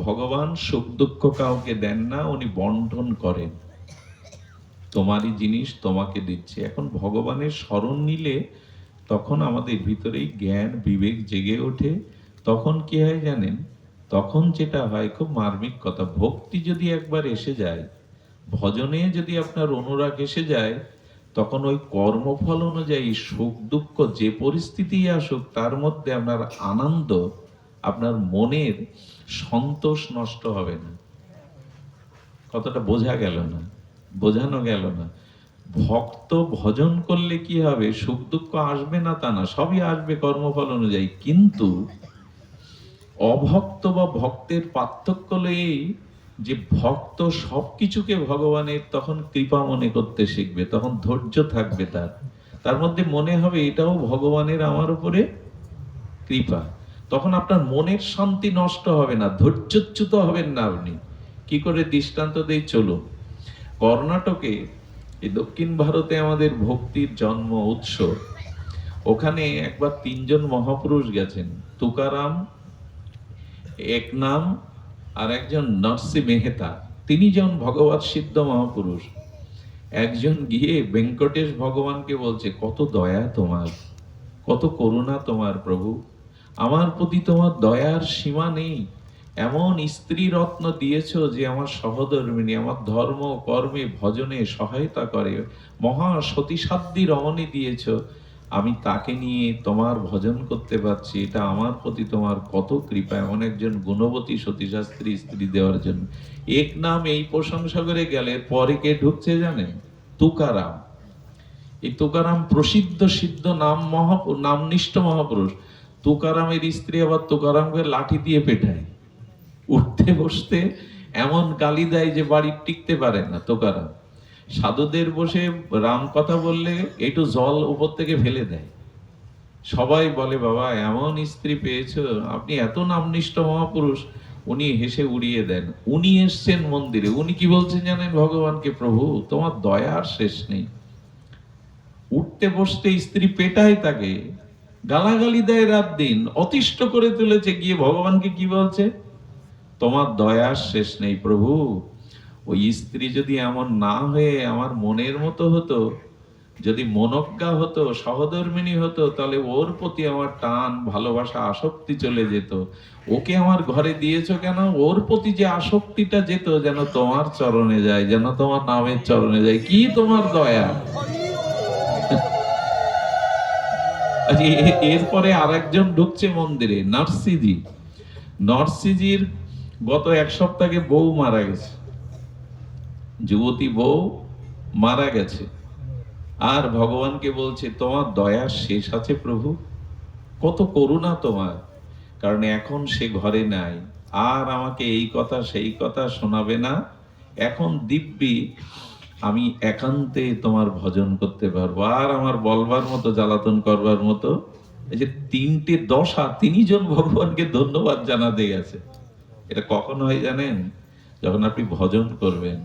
ভগবান সুখ দুঃখ কাউকে দেন না, উনি বন্টন করেন। তোমারই জিনিস তোমাকে দিচ্ছে। এখন ভগবানের স্মরণ নিলে তখন আমাদের ভিতরেই জ্ঞান বিবেক জেগে ওঠে। তখন কি হয় জানেন? তখন যেটা হয়, খুব মার্মিক কথা, ভক্তি যদি একবার এসে যায়, ভজনে যদি আপনার অনুরাগ এসে যায়, তখন ওই কর্মফল অনুযায়ী সুখ দুঃখ যে পরিস্থিতি আসুক, তার মধ্যে আপনার আনন্দ, আপনার মনের সন্তোষ নষ্ট হবে না। কতটা বোঝা গেল না? বোঝানো গেল না? ভক্ত ভজন করলে কি হবে? সুখ দুঃখ আসবে না তা না, সবই আসবে কর্মফল অনুযায়ী। কিন্তু অভক্ত বা ভক্তের পার্থক্য হলো এই, যে ভক্ত সবকিছুকে ভগবানের তখন কৃপা মনে করতে শিখবে, তখন ধৈর্য থাকবে তার, তার মধ্যে মনে হবে এটাও ভগবানের আমার উপরে কৃপা। তখন আপনার মনের শান্তি নষ্ট হবে না, ধৈর্যচ্যুত হবেন না আপনি। কি করে দৃষ্টান্ত দেই চলুন। কর্ণাটকে, এই দক্ষিণ ভারতে আমাদের ভক্তির জন্ম উৎস, ওখানে একবার তিনজন মহাপুরুষ গেছেন, তুকারাম, একনাম আর একজন নরসি মেহতা। তিনজন ভগবত সিদ্ধ মহাপুরুষ। একজন গিয়ে ভেঙ্কটেশ ভগবানকে বলছে, কত দয়া তোমার, কত করুণা তোমার প্রভু, আমার প্রতি তোমার দয়ার সীমা নেই। এমন স্ত্রী রত্ন দিয়েছ যে আমার সহধর্মিণী, আমার ধর্ম কর্মে ভজনে সহায়তা করে, মহা সতীসাধ্যী রমণী দিয়েছ, আমি তাকে নিয়ে তোমার ভজন করতে পারছি, এটা আমার প্রতি তোমার কত কৃপা, এমন একজন গুণবতী সতীশাস্ত্রী স্ত্রী দেওয়ার জন্য। এক নাম এই প্রশংসা করে গেলে, পরে কে ঢুকছে জানেন? তুকারাম। এই তুকারাম প্রসিদ্ধ সিদ্ধ নামনিষ্ঠ মহাপুরুষ। তুকারামের স্ত্রী আবার তুকারামকে লাঠি দিয়ে পেটায়, উঠতে বসতে এমন গালি দেয় যে বাড়ি টিকতে পারে না তুকারাম। সাধুদের বসে রাম কথা বললে একটু জল উপর থেকে ফেলে দেয়। সবাই বলে, বাবা এমন স্ত্রী পেয়েছো, আপনি এত নামনিষ্ঠ মহাপুরুষ, উনি হেসে উড়িয়ে দেন। উনি এসছেন মন্দিরে, উনি কি বলছেন জানেন ভগবানকে? প্রভু তোমার দয়ার শেষ নেই। উঠতে বসতে স্ত্রী পেটায় তাকে, গালাগালি দেয়, রাত দিন অতিষ্ঠ করে তুলেছে। গিয়ে ভগবানকে কি বলছে? তোমার দয়ার শেষ নেই প্রভু। ওই স্ত্রী যদি এমন না হয়ে আমার মনের মতো হতো, যদি মনজ্ঞা হতো, সহধর্মিণী হতো, তাহলে ওর প্রতি আমার টান, ভালোবাসা, আসক্তি চলে যেত। ওকে আমার ঘরে দিয়েছো কেন? ওর প্রতি যে আসক্তিটা যেত যেন তোমার চরণে যায়, যেন তোমার নামের চরণে যায়। কি তোমার দয়া! এরপরে আরেকজন ঢুকছে মন্দিরে, নরসিজি। নরসিজির গত এক সপ্তাহে বউ মারা গেছে, যুবতী বউ মারা গেছে। আর ভগবানকে বলছে তোমার দয়ার শেষ আছে প্রভু, কত করুণা তোমার। কারণ এখন সে ঘরে নাই, আর আমাকে এই কথা সেই কথা শোনাবে না। এখন দিব্যি আমি একান্তে তোমার ভজন করতে পারবো, আর আমার বলবার মতো, জ্বালাতন করবার মতো। এই যে তিনটে দশা, তিনজন ভগবানকে ধন্যবাদ জানাতে গেছে। এটা কখন হয় জানেন? যখন আপনি ভজন করবেন,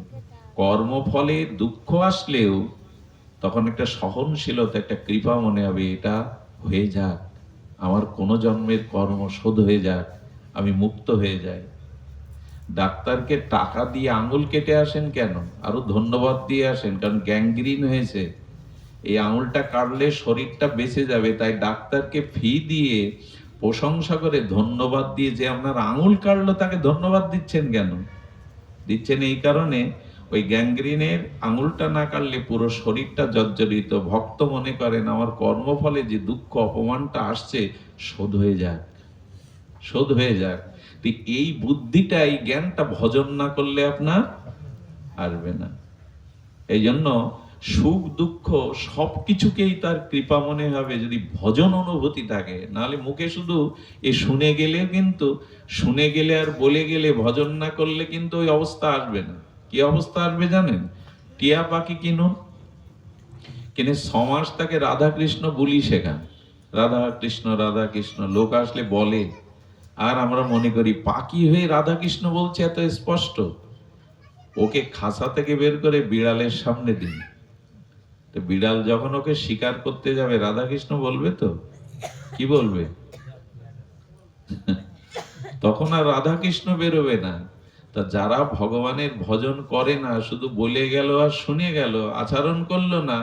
কর্মফলে দুঃখ আসলেও তখন একটা সহনশীলতা, একটা কৃপা মনে হবে, এটা হয়ে যাক, আমার কোনো জন্মের কর্ম শোধ হয়ে যাক, আমি মুক্ত হয়ে যাই। ডাক্তারকে টাকা দিয়ে আঙুল কেটে আসেন কেন? আরো ধন্যবাদ দিয়ে আসেন, কারণ গ্যাংগ্রিন হয়েছে, এই আঙুলটা কাটলে শরীরটা বেঁচে যাবে। তাই ডাক্তারকে ফি দিয়ে, প্রশংসা করে, ধন্যবাদ দিয়ে, যে আপনার আঙুল কাটলো তাকে ধন্যবাদ দিচ্ছেন কেন? দিচ্ছেন এই কারণে, ওই গ্যাংগ্রিনের আঙুলটা না কাটলে পুরো শরীরটা জর্জরিত। ভক্ত মনে করেন আমার কর্মফলে যে দুঃখ অপমানটা আসছে শোধ হয়ে যাক, শোধ হয়ে যাক। এই বুদ্ধিটা, এই জ্ঞানটা ভজন না করলে আপনার আসবে না। এই জন্য সুখ দুঃখ সবকিছুকেই তার কৃপা মনে হবে যদি ভজন অনুভূতি থাকে। নাহলে মুখে শুধু এ শুনে গেলে, কিন্তু শুনে গেলে আর বলে গেলে, ভজন না করলে কিন্তু ওই অবস্থা আসবে না। কি অবস্থা আসবে জানেন? টিয়া পাখি কিনুন, কিনে সমাজ তাকে রাধা কৃষ্ণ বলি শেখান, রাধা কৃষ্ণ রাধা কৃষ্ণ। লোক আসলে বলে, আর আমরা মনে করি পাখি হয়ে রাধা কৃষ্ণ বলছে এত স্পষ্ট। ওকে খাঁচা থেকে বের করে বিড়ালের সামনে দিন, তো বিড়াল যখন ওকে শিকার করতে যাবে রাধা কৃষ্ণ বলবে তো? কি বলবে? তখন আর রাধা কৃষ্ণ বেরোবে না। তা যারা ভগবানের ভজন করে না, শুধু বলে গেল আর শুনে গেল, আচরণ করলো না,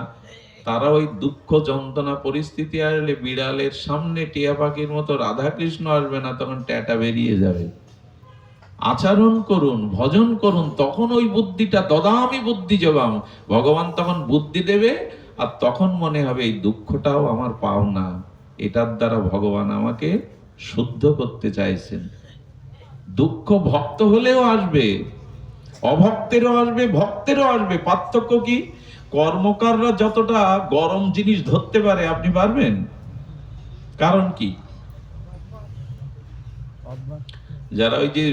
তারা ওই দুঃখ যন্ত্রণা পরিস্থিতি আসলে বিড়ালের সামনে টিয়া পাখির মতো রাধা কৃষ্ণ আসবে না, তখন ট্যাটা বেরিয়ে যাবে। আচরণ করুন, ভজন করুন, তখন ওই বুদ্ধিটা, দদামি বুদ্ধি যোগাম, ভগবান তখন বুদ্ধি দেবে। আর তখন মনে হবে এই দুঃখটাও আমার পাওনা, এটার দ্বারা ভগবান আমাকে শুদ্ধ করতে চাইছেন। দুঃখ ভক্ত হলেও আসবে, অভক্তেরও আসবে, ভক্তেরও আসবে। পার্থক্য কি? কর্মকাররা যতটা গরম জিনিস ধরতে পারে, আপনি পারবেন? কারণ কি? যারা ওই যে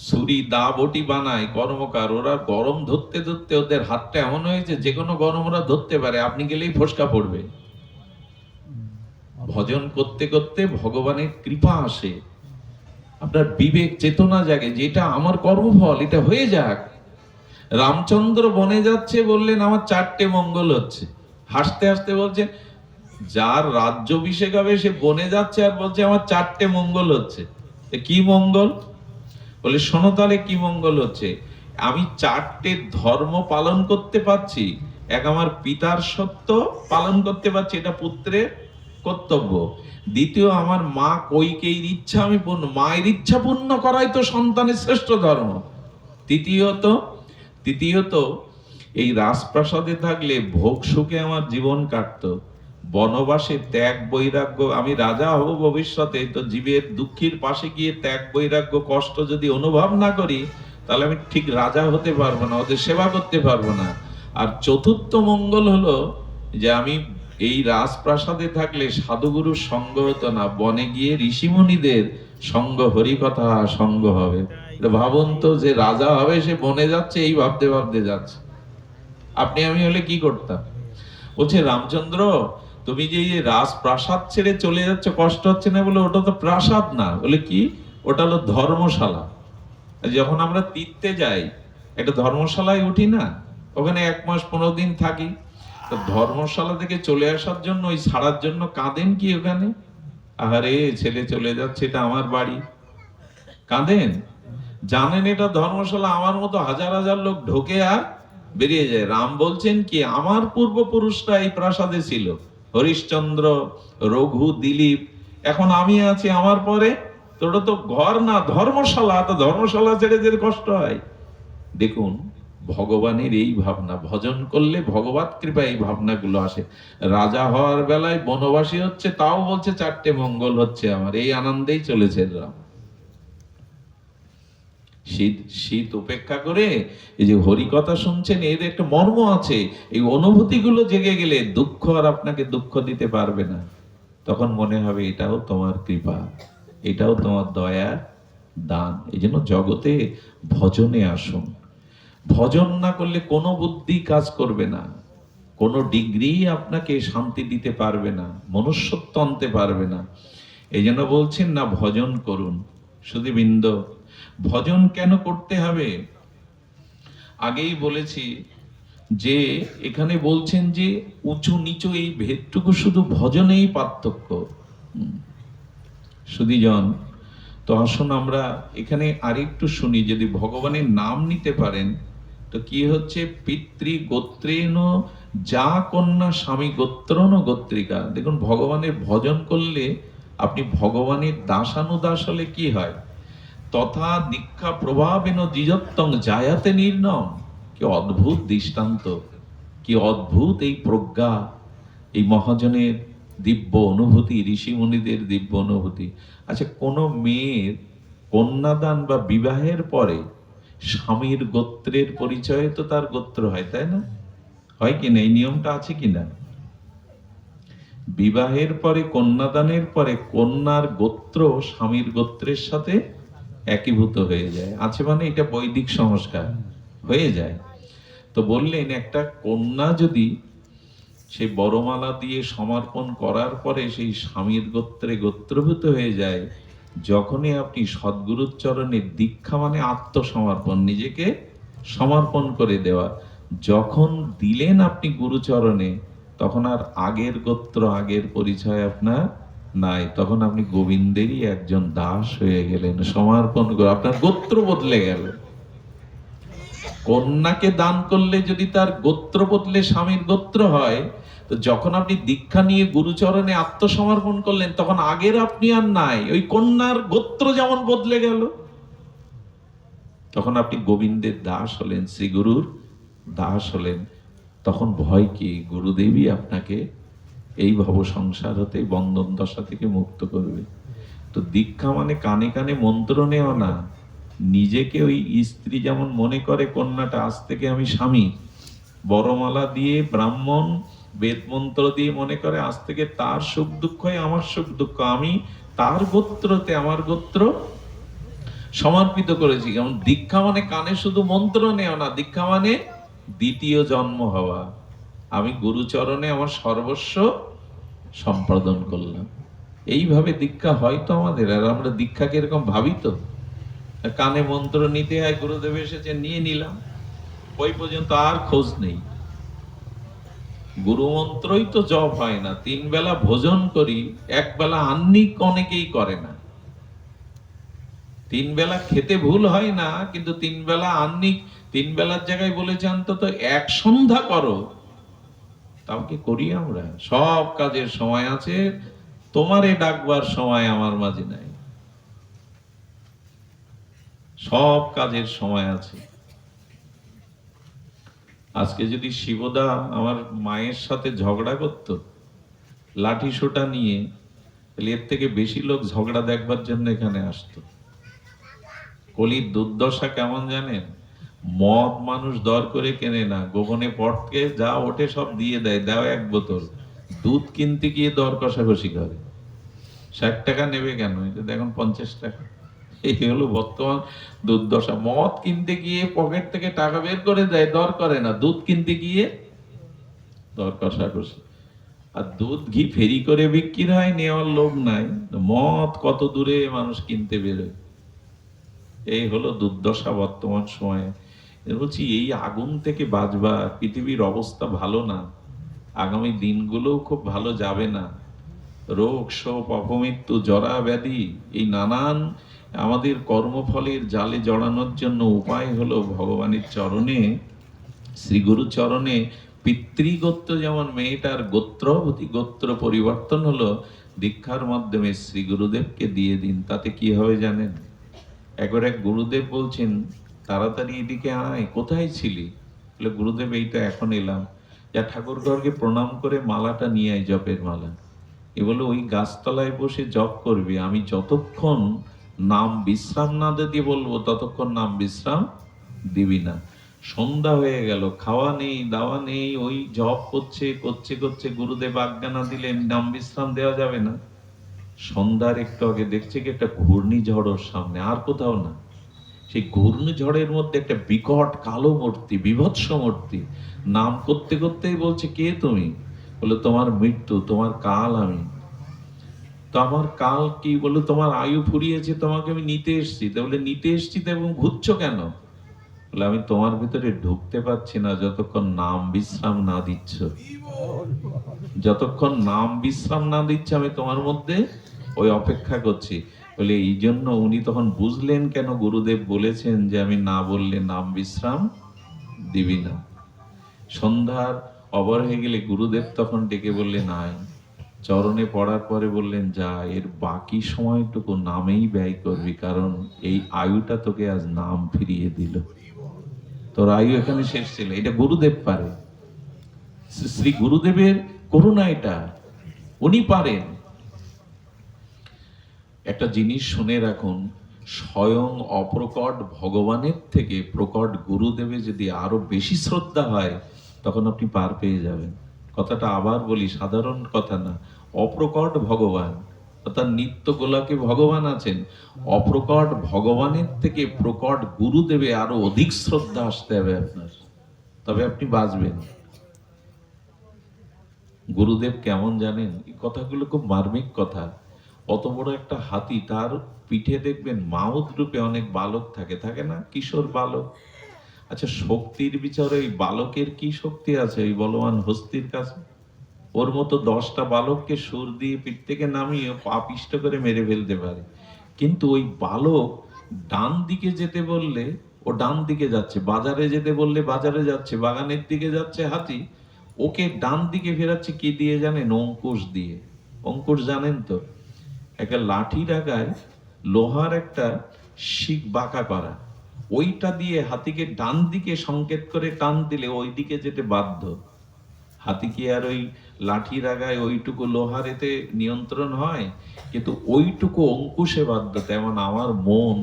ছুরি দা বটি বানায় কর্মকার, ওরা গরম ধরতে ধরতে ওদের হাতটা এমন হয়েছে যে কোনো গরম ওরা ধরতে পারে, আপনি গেলেই ফসকা পড়বে। ভজন করতে করতে ভগবানের কৃপা আসে, আপনার বিবেক চেতনা জাগে, যেটা আমার কর্মফল, এটা হয়ে যাক। রামচন্দ্র বনে যাচ্ছে, বললেন আমার 4টে মঙ্গল হচ্ছে। হাসতে হাসতে বলছেন, যার রাজ্যাভিষেক হবে সে বনে যাচ্ছে আর বলছে আমার 4টে মঙ্গল হচ্ছে। কি মঙ্গল? বলে শোনো তাহলে কি মঙ্গল হচ্ছে। আমি 4টে ধর্ম পালন করতে পারছি, এক আমার পিতার সত্য পালন করতে পারছি, এটা পুত্রের কর্তব্য। দ্বিতীয়, আমার মা কৈকেয়ীর ইচ্ছা আমি পূর্ণ, মায়ের ইচ্ছা পূর্ণ করাই তো সন্তানের শ্রেষ্ঠ ধর্ম। তৃতীয়ত এই রাজপ্রাসাদে থাকলে ভোগ সুখে আমার জীবন কাটতো, বনবাসে ত্যাগ বৈরাগ্য, আমি রাজা হব ভবিষ্যতে, তো জীবের দুঃখীর পাশে গিয়ে ত্যাগ বৈরাগ্য কষ্ট যদি অনুভব না করি, তাহলে আমি ঠিক রাজা হতে পারবো না, ওদের সেবা করতে পারবো না। আর চতুর্থ মঙ্গল হলো যে আমি এই রাজপ্রাসাদে থাকলে সাধুগুরুর সঙ্গ হতো না, বনে গিয়ে ঋষিমুনিদের সঙ্গ, হরিকথা সঙ্গ হবে। ভাবুন তো, যে রাজা হবে সে বনে যাচ্ছে, এই ভাবতে ভাবতে যাচ্ছে। আপনি আমি হলে কি করতাম? বলছে রামচন্দ্র, তুমি যে রাজপ্রাসাদ ছেড়ে চলে যাচ্ছ, কষ্ট হচ্ছে না? বলে ওটা তো প্রাসাদ না। বলে কি? ওটা হলো ধর্মশালা। যখন আমরা তীর্থে যাই, একটা ধর্মশালায় উঠি না, ওখানে 1 মাস 15 দিন থাকি। তো ধর্মশালা থেকে চলে আসার জন্য, ওই ছাড়ার জন্য কাঁদেন কি ওখানে? আরে ছেলে চলে যাচ্ছে, এটা আমার বাড়ি, কাঁদেন? জানেন এটা ধর্মশালা, আমার মতো হাজার হাজার লোক ঢোকে আর বেরিয়ে যায়। রাম বলছেন কি, আমার পূর্বপুরুষরা এই প্রাসাদে ছিল, হরিশ্চন্দ্র, রঘু, দিলীপ, এখন আমি আছি, আমার পরে তোটা তো ঘর না, ধর্মশালা। তো ধর্মশালা ছেড়ে যেতে কষ্ট হয়। দেখুন, ভগবানের এই ভাবনা, ভজন করলে ভগবত কৃপা এই ভাবনাগুলো আসে। রাজা হওয়ার বেলায় বনবাসী হচ্ছে, তাও বলছে 4টে মঙ্গল হচ্ছে আমার, এই আনন্দেই চলেছে রাম। শীত শীত উপেক্ষা করে এই যে হরি কথা শুনছেন, এর একটা মর্ম আছে। এই অনুভূতিগুলো জেগে গেলে দুঃখ আর আপনাকে দুঃখ দিতে পারবে না। তখন মনে হবে এটাও তোমার কৃপা, এটাও তোমার দয়ার দান। এই জন্য জগতে ভজনে আসুন। ভজন না করলে কোনো বুদ্ধি কাজ করবে না, কোনো ডিগ্রি আপনাকে শান্তি দিতে পারবে না, মনুষ্যত্ব আনতে পারবে না। এই জন্য বলছেন না, ভজন করুন। সুধীবৃন্দ, ভজন কেন করতে হবে? আগেই বলেছি যে এখানে বলছেন যে উঁচু নিচু এই ভেদটুকু শুধু ভজনেই পার্থক্য। সুধীজন, তো আসুন আমরা এখানে আরেকটু শুনি। যদি ভগবানের নাম নিতে পারেন তো কি হচ্ছে, পিতৃ গোত্রেণ যা কন্যা স্বামী গোত্রণ গোত্রিকা। দেখুন, ভগবানের ভজন করলে আপনি ভগবানের দাসানুদাস হলে কি হয়, তথা দীক্ষা প্রভাবেন দ্বিজত্বং জায়াতে নির্ণম। কি অদ্ভুত দৃষ্টান্ত, কি অদ্ভুত এই প্রজ্ঞা, এই মহাজনের দিব্য অনুভূতি, ঋষি মুনিদের দিব্য অনুভূতি। আচ্ছা, কোন মেয়ের কন্যাদান বা বিবাহের পরে স্বামীর গোত্রের পরিচয় তো তার গোত্র হয়, তাই না? হয় কিনা? এই নিয়মটা আছে কিনা? বিবাহের পরে, কন্যাদানের পরে কন্যার গোত্র স্বামীর গোত্রের সাথে একীভূত হয়ে যায়, আছে মানে এটা বৈদিক সংস্কার হয়ে যায়। তো বললেন, একটা কন্যা যদি সেই বরমালা দিয়ে সমর্পণ করার পরে সেই স্বামীর গোত্রে গোত্রভূত হয়ে যায়, যখনই আপনি সদ্গুরুর চরণে দীক্ষা, মানে আত্মসমর্পণ, নিজেকে সমর্পণ করে দেওয়া, যখন দিলেন আপনি গুরুচরণে, তখন আর আগের গোত্র, আগের পরিচয় আপনার নাই। তখন আপনি গোবিন্দেরই একজন দাস হয়ে গেলেন। সমর্পণ করে আপনার গোত্র বদলে গেল। কন্যাকে দান করলে যদি তার গোত্র বদলে স্বামীর গোত্র হয়, তো যখন আপনি দীক্ষা নিয়ে গুরুচরণে আত্মসমর্পণ করলেন, তখন আগের আপনি আর নাই, ওই কন্যার গোত্র যেমন বদলে গেল। তখন আপনি গোবিন্দের দাস হলেন, শ্রী গুরুর দাস হলেন। তখন ভয় কি, গুরুদেবই আপনাকে এই ভব সংসার হতে, বন্ধন দশা থেকে মুক্ত করবে। তো দীক্ষা মানে কানে কানে মন্ত্র নেওয়া না, নিজেকে ওই স্ত্রী যেমন মনে করে কন্যাটা আজ থেকে আমি স্বামী, বরমালা দিয়ে ব্রাহ্মণ বেদ মন্ত্র দিয়ে মনে করে আজ থেকে তার সুখ দুঃখই আমার সুখ দুঃখ, আমি তার গোত্রতে আমার গোত্র সমর্পিত করেছি। যেমন দীক্ষা মানে কানে শুধু মন্ত্র নেওয়া না, দীক্ষা মানে দ্বিতীয় জন্ম হওয়া। আমি গুরুচরণে আমার সর্বস্ব সম্পাদন করলাম। এইভাবে দীক্ষা হয়তো আমাদের, আর আমরা দীক্ষাকে এরকম ভাবি তো, কানে মন্ত্র নিতে হয়, গুরুদেব এসেছে নিয়ে নিলাম, ওই পর্যন্ত আর খোঁজ নেই। গুরু মন্ত্রই তো জপ হয় না। 3 বেলা ভোজন করি, 1 বেলা আহ্নিক অনেকেই করে না। 3 বেলা খেতে ভুল হয় না, কিন্তু 3 বেলা আহ্নিক, 3 বেলার জায়গায় বলেছে অন্তত 1 সন্ধ্যা করো, তাও কি করি আমরা? সব কাজের সময় আছে, তোমারে ডাকবার সময় আমার মাঝে নাই। সব কাজের সময় আছে। আজকে যদি শিবদা আমার মায়ের সাথে ঝগড়া করত লাঠি সোটা নিয়ে, তাহলে এর থেকে বেশি লোক ঝগড়া দেখবার জন্য এখানে আসতো। কলির দুর্দশা কেমন জানেন? মদ মানুষ দর করে কেনে না, গোপনে পটকে যা ওঠে সব দিয়ে দেয়, দাও 1 বোতল। দুধ কিনতে গিয়ে দর কষাকষি করে, 60 টাকা নেবে কেন, এটা দেখুন 50 টাকা। এই হলো বর্তমান দুর্দশা। মদ কিনতে গিয়ে পকেট থেকে টাকা বের করে দেয়, দর করে না। দুধ কিনতে গিয়ে দর কষাকষি। আর দুধ ঘি ফেরি করে বিক্রি হয়, নেওয়ার লোভ নাই। মদ কত দূরে মানুষ কিনতে বেরোয়। এই হলো দুর্দশা বর্তমান সময়ে। বলছি এই আগুন থেকে বাঁচবা, পৃথিবীর অবস্থা ভালো না, আগামী দিনগুলোও খুব ভালো যাবে না। রোগ শোক অপমৃত্যু জরা ব্যাধি এই নানান আমাদের কর্মফলের জালে জড়ানোর জন্য উপায় হলো ভগবানের চরণে, শ্রী গুরু চরণে। পিতৃগোত্র যেমন মেয়েটার গোত্রবতী গোত্র পরিবর্তন হলো, দীক্ষার মাধ্যমে শ্রী গুরুদেবকে দিয়ে দিন। তাতে কি হবে জানেন? একবার এক গুরুদেব বলছেন, তাড়াতাড়ি এদিকে আয়, কোথায় ছিলি? বলে, গুরুদেব এইটা এখন এলাম। যা ঠাকুর ঘরকে প্রণাম করে মালাটা নিয়ে আয়, জপের মালা। এ বলে ওই গাছতলায় বসে জপ করবি, আমি যতক্ষণ নাম বিশ্রাম না দিয়ে বলবো ততক্ষণ নাম বিশ্রাম দিবি না। সন্ধ্যা হয়ে গেল, খাওয়া নেই দাওয়া নেই, ওই জপ করছে করছে করছে, গুরুদেব আজ্ঞা না দিলে নাম বিশ্রাম দেওয়া যাবে না। সন্ধ্যার একটু আগে দেখছে কি একটা ঘূর্ণিঝড় ওর সামনে, আর কোথাও না। সেই ঘূর্ণিঝড়ের মধ্যে একটা বিকট কালো মূর্তি, বিভৎস মূর্তি, নাম করতে করতেই বলছে, কে তুমি? বলে, তোমার মৃত্যু, তোমার কাল আমি। তো আমার কাল কি? বলে, তোমার আয়ু ফুরিয়েছে, তোমাকে আমি নিতে এসছি। তো বলে, নিতে এসছি তো, এবং ঘুরছো কেন? বলে, আমি তোমার ভিতরে ঢুকতে পারছি না যতক্ষণ নাম বিশ্রাম না দিচ্ছ। যতক্ষণ নাম বিশ্রাম না দিচ্ছে আমি তোমার মধ্যে ওই অপেক্ষা করছি। বলে, এই জন্য উনি তখন বুঝলেন কেন গুরুদেব বলেছেন যে আমি না বললে নাম বিশ্রাম দিবি না। সন্ধ্যার অবর হয়ে গেলে গুরুদেব তখন ডেকে বললেন, আয়। চরণে পড়ার পরে বললেন, যা, এর বাকি সময়টুকু নামেই ব্যয় করবি, কারণ এই আয়ুটা তোকে আজ নাম ফিরিয়ে দিল। তোর আয়ু এখানে শেষ ছিল। এটা গুরুদেব পারে, শ্রী গুরুদেবের করুণা এটা, উনি পারেন। একটা জিনিস শুনে রাখুন, স্বয়ং অপ্রকট ভগবানের থেকে প্রকট গুরুদেবে যদি আরো বেশি শ্রদ্ধা হয়, তখন আপনি পার পেয়ে যাবেন। কথাটা আবার বলি, সাধারণ কথা না। অপ্রকট ভগবান অর্থাৎ নিত্য গোলাকে ভগবান আছেন, অপ্রকট ভগবানের থেকে প্রকট গুরুদেবে আরো অধিক শ্রদ্ধা আসতে হবে আপনার, তবে আপনি বাঁচবেন। গুরুদেব কেমন জানেন? এই কথাগুলো খুব মার্মিক কথা। অত বড় একটা হাতি, তার পিঠে দেখবেন মাউত রূপে অনেক বালক থাকে, থাকে না? কিশোর বালক। আচ্ছা, শক্তির বিচারে এই বালকের কি শক্তি আছে এই বলবান হস্তির কাছে? ওর মতো 10টা বালককে সুর দিয়ে পিঠ থেকে নামিয়ে পাপিষ্ট করে মেরে ফেলতে পারে। কিন্তু ওই বালক ডান দিকে যেতে বললে ও ডান দিকে যাচ্ছে, বাজারে যেতে বললে বাজারে যাচ্ছে, বাগানের দিকে যাচ্ছে হাতি, ওকে ডান দিকে ফেরাচ্ছে কি দিয়ে জানেন? অঙ্কুশ দিয়ে। অঙ্কুশ জানেন তো? একটা লাঠি রাখায় লোহার একটা শিক বাঁকা করা, ওইটা দিয়ে হাতিকে ডান দিকে সংকেত করে টান দিলে ওই দিকে যেতে বাধ্য। হাতি কি আর ওই লাঠি রাগায় ওইটুকু লোহার এতে নিয়ন্ত্রণ হয়? কিন্তু ওইটুকু অঙ্কুশে বাধ্য। তেমন আমার মন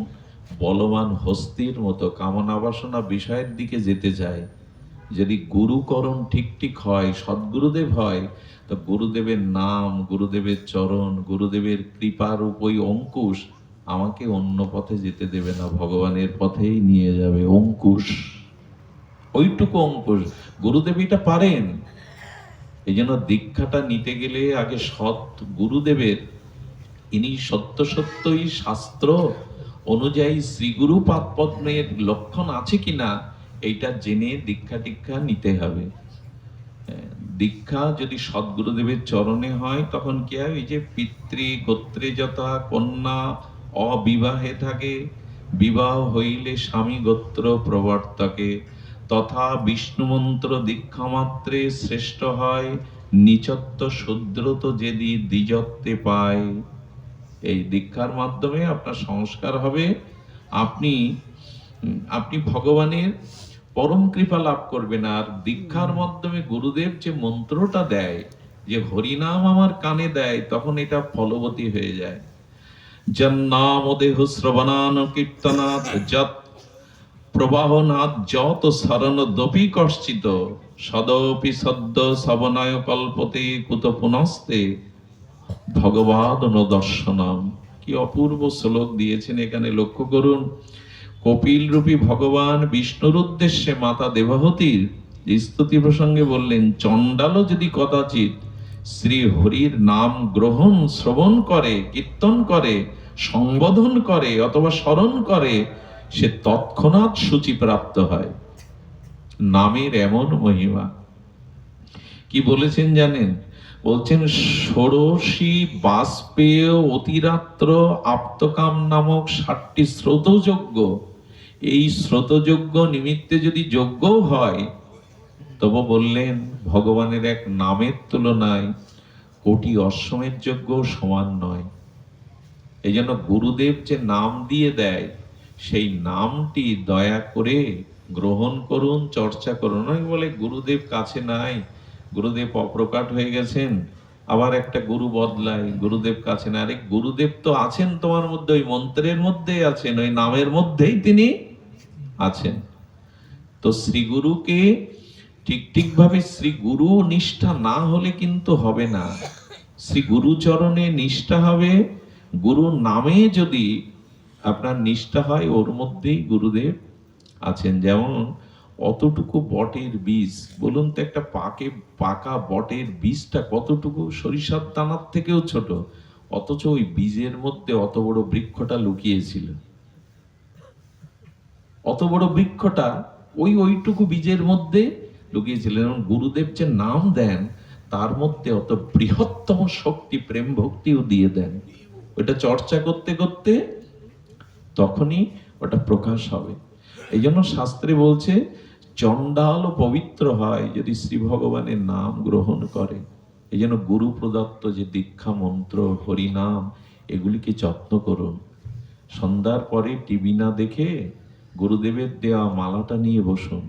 বলবান হস্তির মতো কামনা বাসনা বিষয়ের দিকে যেতে চায়। যদি গুরুকরণ ঠিক ঠিক হয়, সদ্গুরুদেব হয়, তো গুরুদেবের নাম, গুরুদেবের চরণ, গুরুদেবের কৃপারূপ ওই অঙ্কুশ আমাকে অন্য পথে যেতে দেবে না, ভগবানের পথেই নিয়ে যাবে। অঙ্কুশ, ওইটুকু অঙ্কুশ গুরুদেব এটা পারেন। এই জন্য দীক্ষাটা নিতে গেলে আগে সৎ গুরুদেবের, ইনি সত্য সত্যই শাস্ত্র অনুযায়ী শ্রীগুরু পাদপদ্মের লক্ষণ আছে কিনা এইটা জেনে দীক্ষা টিক্ষা নিতে হবে। দীক্ষা যদি সদ্গুরুদেবের চরণে হয় তখন কি হয়? এই যে পিতৃ গোত্রে যথা কন্যা অবিবাহে থাকে, বিবাহ হইলে স্বামী গোত্র প্রবর্তকে, তথা বিষ্ণু মন্ত্র দীক্ষা মাত্রে শ্রেষ্ঠ হয়, নিচত্ব শূদ্রত যেদি দ্বিজত্বে পায়। এই দীক্ষার মাধ্যমে আপনার সংস্কার হবে, আপনি আপনি ভগবানের পরম কৃপা লাভ করবেন। আর দীক্ষার মাধ্যমে গুরুদেব যে মন্ত্রটা দেয়, যে হরিনাম আমার কানে দেয়, তখন এটা ফলবতী হয়ে যায়। জন্নাম দেহ শ্রবণান কীর্তনাথ যত প্রবাহনাথ যত শরণ দপি কশ্চিত সদপি সদ্য সবনয় কল্পতে কুত পুনস্তে ভগবাদ দর্শনম। কি অপূর্ব শ্লোক দিয়েছেন এখানে, লক্ষ্য করুন। কপিল রূপী ভগবান বিষ্ণুর উদ্দেশ্যে মাতা দেবহতীর স্তুতি প্রসঙ্গে বললেন, চণ্ডালও যদি কদাচিৎ শ্রী হরির নাম গ্রহণ শ্রবণ করে, কীর্তন করে, সংবোধন করে অথবা স্মরণ করে, সে তৎক্ষণাৎ সূচিপ্রাপ্ত হয়। নামের এমন মহিমা। কি বলেছেন জানেন? বলছেন ষোড়শী বাষ্পেয় অতিরাত্র আপ্তকাম নামক 7টি স্রোতযজ্ঞ, এই স্রোতযজ্ঞ নিমিত্তে যদি যজ্ঞ হয়, তবু বললেন ভগবানের এক নামের তুলনায় কোটি অশ্বমেধ যজ্ঞ সমান নয়। এই জন্য গুরুদেব যে নাম দিয়ে দেয়, সেই নামটি দয়া করে গ্রহণ করুন, চর্চা করুন। অনেক বলে গুরুদেব কাছে নাই, গুরুদেব অপ্রকাট হয়ে গেছেন, আবার একটা গুরু বদলায়, গুরুদেব কাছে না। আরে গুরুদেব তো আছেন তোমার মধ্যে, ওই মন্ত্রের মধ্যেই আছেন, ওই নামের মধ্যেই তিনি আছেন। তো শ্রী গুরুকে ঠিক ভাবে শ্রী গুরু নিষ্ঠা না হলে কিন্তু হবে না। শ্রী গুরু চরণে নিষ্ঠা হবে, গুরু নামে যদি আপনার নিষ্ঠা হয়, ওর মধ্যেই গুরুদেব আছেন। যেমন অতটুকু বটের বীজ, বলুন তো একটা পাকা বটের বীজটা কতটুকু, সরিষার দানার থেকেও ছোট, অথচ ওই বীজের মধ্যে অত বড় বৃক্ষটা লুকিয়েছিল। অত বড় বৃক্ষটা ওইটুকু বীজের মধ্যে লুকিয়েছিলেন। গুরুদেব যে নাম দেন, তার মধ্যে অত বৃহত্তম শক্তি, প্রেম ভক্তিও দিয়ে দেন। ওটা চর্চা করতে করতে তখনই ওটা প্রকাশ হবে। এই জন্য শাস্ত্রে বলছে চণ্ডাল পবিত্র হয় যদি শ্রী ভগবানের নাম গ্রহণ করে। এই জন্য গুরু প্রদত্ত যে দীক্ষা মন্ত্র, হরিনাম, এগুলিকে যত্ন করুন। সন্ধ্যার পরে টিভি না দেখে গুরুদেবের দেওয়া মালাটা নিয়ে বসুন।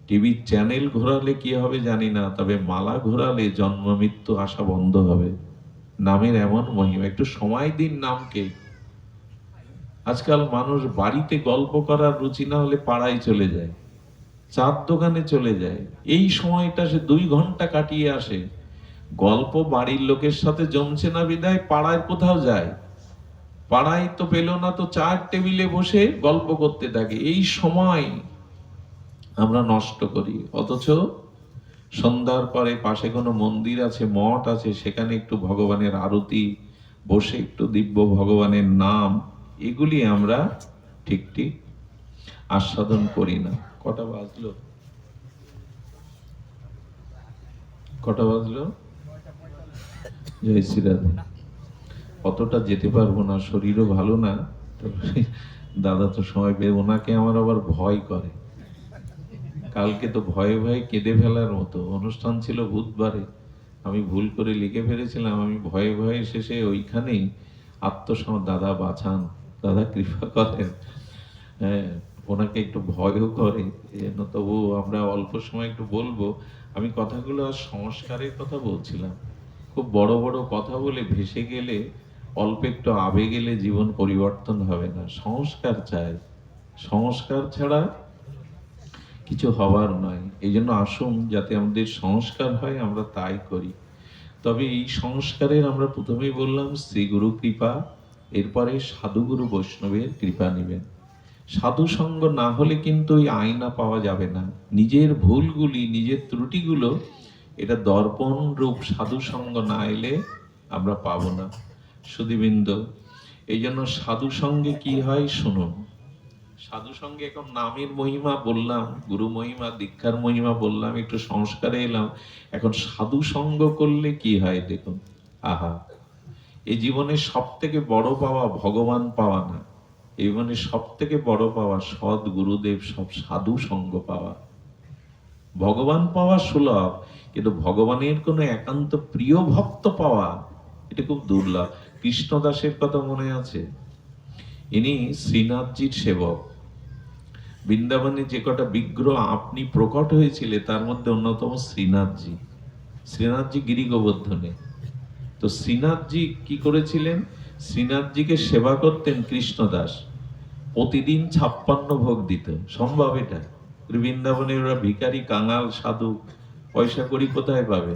টিভির চ্যানেল ঘোরালে কি হবে জানি না, তবে মালা ঘোরালে জন্ম মৃত্যু আসা বন্ধ হবে। নামের এমন মহিমা। একটু সময় দিন নামকে। আজকাল মানুষ বাড়িতে গল্প করার রুচি না হলে পাড়ায় চলে যায়, চার দোকানে চলে যায়, এই সময়টা সে 2 ঘন্টা কাটিয়ে আসে। গল্প বাড়ির লোকের সাথে জমছে না বিদায় পাড়ায় কোথাও যায়, পাড়ায় তো পেল না তো চার টেবিলে বসে গল্প করতে থাকে। এই সময় আমরা নষ্ট করি। অথচ সন্ধ্যার পরে পাশে কোনো মন্দির আছে, মঠ আছে, সেখানে একটু ভগবানের আরতি, বসে একটু দিব্য ভগবানের নাম, এগুলি আমরা ঠিক আস্বাদন করি না। কটা বাজলো? জয় শ্রীরাধে। অতটা যেতে পারবো না, শরীরও ভালো না। দাদা তো সময় পেয়ে, ওনাকে আমার আবার ভয় করে। কালকে তো ভয়ে ভয়ে কেঁদে ফেলার মতো অনুষ্ঠান ছিল বুধবারে, আমি ভুল করে লিখে ফেলেছিলাম, আমি ভয়ে ভয়ে শেষে ওইখানেই দাদা বাঁচান, দাদা কৃপা করেন। হ্যাঁ, ওনাকে একটু ভয়ও করে, এজন্য তবু আমরা অল্প সময় একটু বলবো। আমি কথাগুলো আর সংস্কারের কথা বলছিলাম। খুব বড় বড় কথা বলে ভেসে গেলে, অল্প একটু আবেগে গেলে জীবন পরিবর্তন হবে না। সংস্কার চাই, সংস্কার ছাড়া কিছু হবার নয়। এই জন্য আসুন, যাতে আমাদের সংস্কার হয় আমরা তাই করি। তবে এই সংস্কারের আমরা প্রথমেই বললাম শ্রী গুরু কৃপা, এরপরে সাধুগুরু বৈষ্ণবের কৃপা নেবেন। সাধু সঙ্গ না হলে কিন্তু ওই আয়না পাওয়া যাবে না। নিজের ভুলগুলি, নিজের ত্রুটিগুলো, এটা দর্পণ রূপ সাধু সঙ্গ না এলে আমরা পাবো না। সুধীবৃন্দ, এই জন্য সাধু সঙ্গে কি হয় শুনুন। সাধু সঙ্গে এখন নামের মহিমা বললাম, গুরু মহিমা, দীক্ষার মহিমা বললাম, একটু সংস্কারে এলাম। এখন সাধু সঙ্গ করলে কি হয় দেখুন। আহা, এই জীবনে সব থেকে বড় পাওয়া ভগবান পাওয়া না, এই জীবনে সব থেকে বড় পাওয়া সৎ গুরুদেব, সব সাধু সঙ্গ পাওয়া। ভগবান পাওয়া সুলভ, কিন্তু ভগবানের কোনো একান্ত প্রিয় ভক্ত পাওয়া, এটা খুব দুর্লভ। কৃষ্ণদাসের কথা মনে আছে? ইনি শ্রীনাথজির সেবক। বৃন্দাবনে যে কটা বিগ্রহ আপনি প্রকট হয়েছিলেন, তার মধ্যে অন্যতম শ্রীনাথজি। শ্রীনাথজি গিরি গোবর্ধনে। তো শ্রীনাথজি কি করেছিলেন? শ্রীনাথজিকে সেবা করতেন কৃষ্ণদাস। প্রতিদিন 56 ভোগ দিত। সম্ভব এটা? বৃন্দাবনে ওরা ভিখারি, কাঙাল, সাধু, পয়সা করি কোথায় পাবে?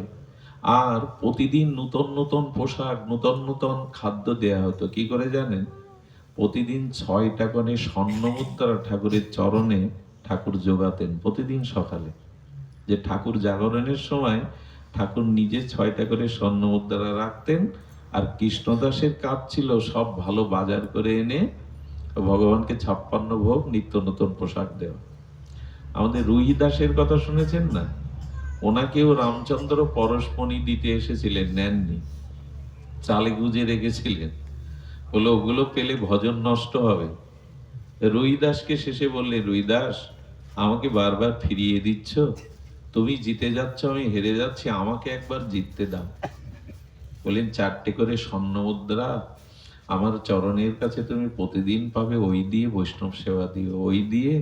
আর প্রতিদিন নূতন নূতন পোশাক, নূতন নূতন খাদ্য দেয়া হতো। কি করে জানেন? প্রতিদিন 6টা করে স্বর্ণ মুদ্রা ঠাকুরের চরণে ঠাকুর জোগাতেন প্রতিদিন সকালে। যে ঠাকুর জাগরণের সময় ঠাকুর নিজে 6টা করে স্বর্ণ মুদ্রা রাখতেন। আর কৃষ্ণদাসের কাজ ছিল সব ভালো বাজার করে এনে ভগবানকে 56 ভোগ, নিত্য নতুন পোশাক দেওয়া। আমাদের রুহি দাসের কথা শুনেছেন না? ওনাকেও রামচন্দ্র পরশমণি দিতে এসেছিলেন, নেননি, চালে গুজে রেখেছিলেন, বলে ওগুলো পেলে ভজন নষ্ট হবে। রুহি দাসকে শেষে বললে, রুহি দাস, আমাকে বারবার ফিরিয়ে দিচ্ছ, তুমি জিতে যাচ্ছ, আমি হেরে যাচ্ছি, আমাকে একবার জিততে দাও। বললেন, 4টে করে স্বর্ণ মুদ্রা আমার চরণের কাছে তুমি প্রতিদিন পাবে, ওই দিয়ে বৈষ্ণব সেবা দিও, ওই দিয়ে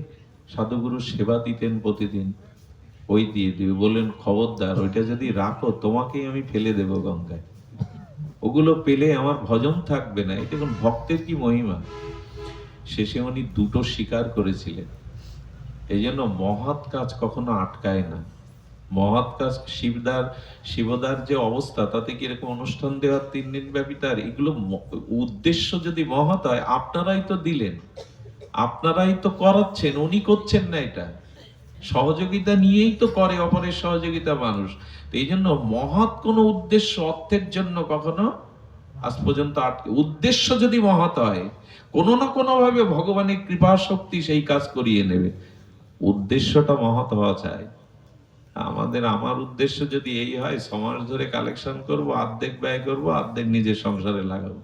সাধুগুরু সেবা দিতেন প্রতিদিন, ওই দিয়ে দিও। বললেন, খবরদার, ওইটা যদি রাখো তোমাকেই আমি ফেলে দেব গঙ্গায়, ওগুলো পেলে আমার ভজন থাকবে না। এটা কোন ভক্তের কি মহিমা! শেষে উনি দুটো স্বীকার করেছিলেন। এই জন্য মহৎ কাজ কখনো আটকায় না। মহৎ কাজ, শিবদার যে অবস্থা, তাতে কি এরকম অনুষ্ঠান দেওয়ার 3 দিন ব্যাপী, তার এগুলো উদ্দেশ্য যদি মহৎ হয়, আপনারাই তো দিলেন, আপনারাই তো করাচ্ছেন, উনি করছেন না। এটা সহযোগিতা নিয়েই তো করে, অপরের সহযোগিতা মানুষ। তো এই জন্য মহৎ কোনো উদ্দেশ্য অর্থের জন্য কখনো আজ পর্যন্ত আটকে, উদ্দেশ্য যদি মহৎ হয়, কোনো না কোনো ভাবে ভগবানের কৃপা শক্তি সেই কাজ করিয়ে নেবে। উদ্দেশ্যটা মহৎ হওয়া চাই। আমার উদ্দেশ্য যদি এই হয়, সমাজ ধরে কালেকশন করব, অর্ধেক ব্যয় করব, অর্ধেক নিজের সংসারে লাগাবো,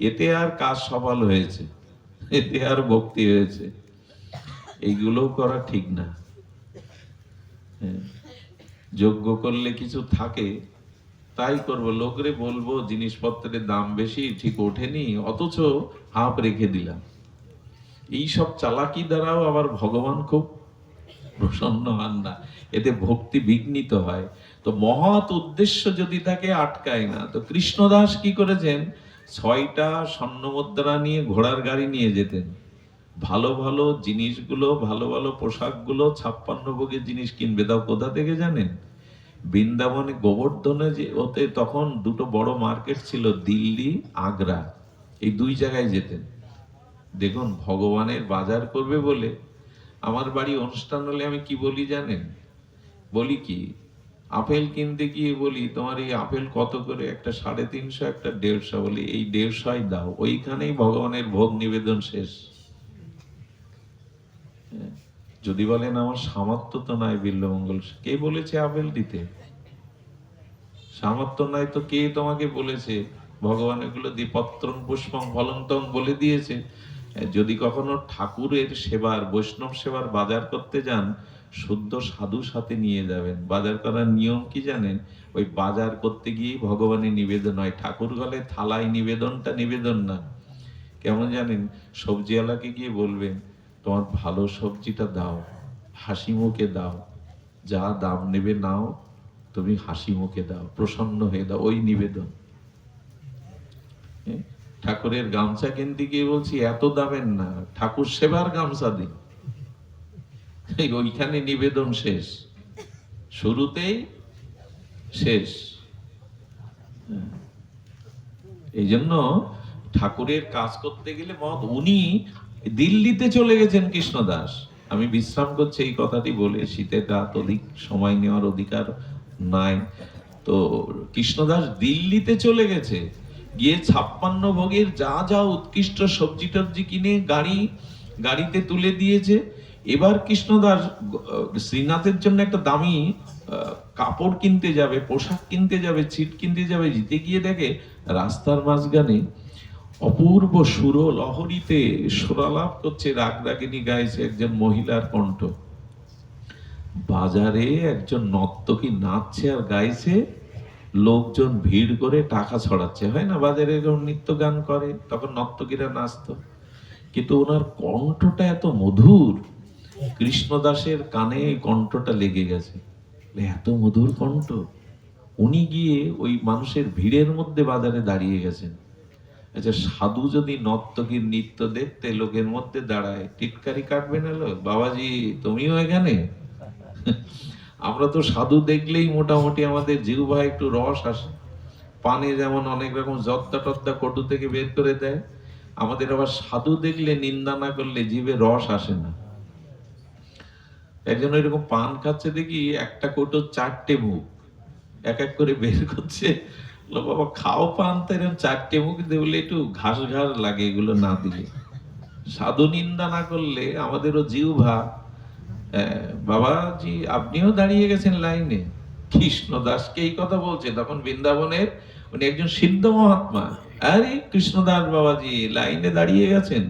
এতে আর কাজ সফল হয়েছে, এতে আর ভক্তি হয়েছে, এইগুলো করা ঠিক না। যজ্ঞ করলে কিছু থাকে তাই করব, লোকরে বলবো জিনিসপত্রের দাম বেশি, ঠিক ওঠেনি, অথচ হাফ রেখে দিলাম। এই সব চালাকি দ্বারাও আবার ভগবান খুব প্রসন্ন হন না, এতে ভক্তি বিঘ্নিত হয়। তো মহৎ উদ্দেশ্য যদি থাকে, আটকায় না। তো কৃষ্ণদাস কি করেছেন, 6টা স্বর্ণ মুদ্রা নিয়ে ঘোড়ার গাড়ি নিয়ে যেতেন, ভালো ভালো জিনিসগুলো, ভালো ভালো পোশাকগুলো, 56 ভোগের জিনিস কিনবে। তাও কোথা থেকে জানেন? বৃন্দাবনে গোবর্ধনে যে ওতে তখন দুটো বড় মার্কেট ছিল, দিল্লি, আগ্রা, এই 2 জায়গায় যেতেন। দেখুন, ভগবানের বাজার করবে বলে। আমার বাড়ি অনুষ্ঠান হলে আমি কি বলি জানেন? বলি কি, আপেল কিনতে গিয়ে বলি, তোমার এই আপেল কত করে? একটা 350, একটা 150। বলি, এই 150 দাও, ওইখানেই ভগবানের ভোগ নিবেদন শেষ। যদি বলেন আমার সামর্থ্য তো নাই বিল্বমঙ্গল, কে বলেছে আপেল দিতে? সামর্থ্য নাই তো কে তোমাকে বলেছে? ভগবান এগুলো দ্বিপত্রং পুষ্পং ফলন্তং বলে দিয়েছে। যদি কখনো ঠাকুরের সেবার, বৈষ্ণব সেবার বাজার করতে যান, শুদ্ধ সাধু সাথে নিয়ে যাবেন। বাজার করার নিয়ম কি জানেন? ওই বাজার করতে গিয়ে ভগবানের নিবেদন হয়, ঠাকুর গলে থালায় নিবেদনটা নিবেদন না। কেমন জানেন? সবজিওয়ালাকে গিয়ে বলবেন, তোমার ভালো সবজিটা দাও, হাসি মুখে দাও, যা দাম নেবে নাও, তুমি হাসি মুখে দাও, প্রসন্ন হয়ে দাও, ওই নিবেদন। ঠাকুরের গামছা কিনতে গিয়ে বলছি, এত দামের না, ঠাকুর সেবার গামছা দিন, ওইখানে নিবেদন শেষ, শুরুতেই শেষ। এই জন্য ঠাকুরের কাজ করতে গেলে মত, উনি দিল্লিতে চলে গেছেন কৃষ্ণদাস। আমি বিশ্রাম করছি এই কথাটি বলে, শীতের রাত, অধিক সময় নেওয়ার অধিকার নাই। তো কৃষ্ণদাস দিল্লিতে চলে গেছে, গিয়ে 56 ভোগের যা যা উৎকৃষ্ট সবজি টবজি কিনে গাড়িতে তুলে দিয়েছে। এবার কৃষ্ণদাস শ্রীনাথের জন্য একটা দামি কাপড় কিনতে যাবে, পোশাক কিনতে যাবে, ছিট কিনতে যাবে। জিতে গিয়ে দেখে রাস্তার মাঝখানে অপূর্ব সুর লহরীতে সুরালাপ করছে, রাগরাগিনী গাইছে একজন মহিলার কণ্ঠ। বাজারে একজন নর্তকী নাচছে আর গাইছে, লোকজন ভিড় করে টাকা ছড়াচ্ছে। হয় না, বাজারে এরকম নৃত্য গান করে, তখন নর্তকীরা নাচতো। কিন্তু ওনার কণ্ঠটা এত মধুর, কৃষ্ণদাসের কানে কণ্ঠটা লেগে গেছে, এত মধুর কণ্ঠ। উনি গিয়ে ওই মানুষের ভিড়ের মধ্যে বাজারে দাঁড়িয়ে গেছেন। আচ্ছা, সাধু যদি নর্তকীর নৃত্য দেখতে লোকের মধ্যে দাঁড়ায়, টিটকারি কাটবে না লোক, বাবাজি তুমিও এখানে? আমরা তো সাধু দেখলেই মোটামুটি আমাদের জিহ্বায় একটু রস আসে। পানে যেমন অনেক রকম জর্দা টর্দা কটু থেকে বের করে দেয়, আমাদের আবার সাধু দেখলে নিন্দা না করলে জিভে রস আসে না। একজন এরকম পান খাচ্ছে, দেখি একটা কৌটো 4টে মুখ, এক এক করে বের করছে। বাবা খাও পান, তো এরকম 4টে মুখ দেবলে একটু ঘাস ঘাস লাগে, এগুলো না দিলে। সাধু নিন্দা না করলে আমাদেরও জিহ্বা, বাবাজি আপনিও দাঁড়িয়ে গেছেন লাইনে, কৃষ্ণদাসকে এই কথা বলছে। তখন বৃন্দাবনের উনি একজন সিদ্ধ মহাত্মা, আরে কৃষ্ণদাস বাবাজি লাইনে দাঁড়িয়ে গেছেন।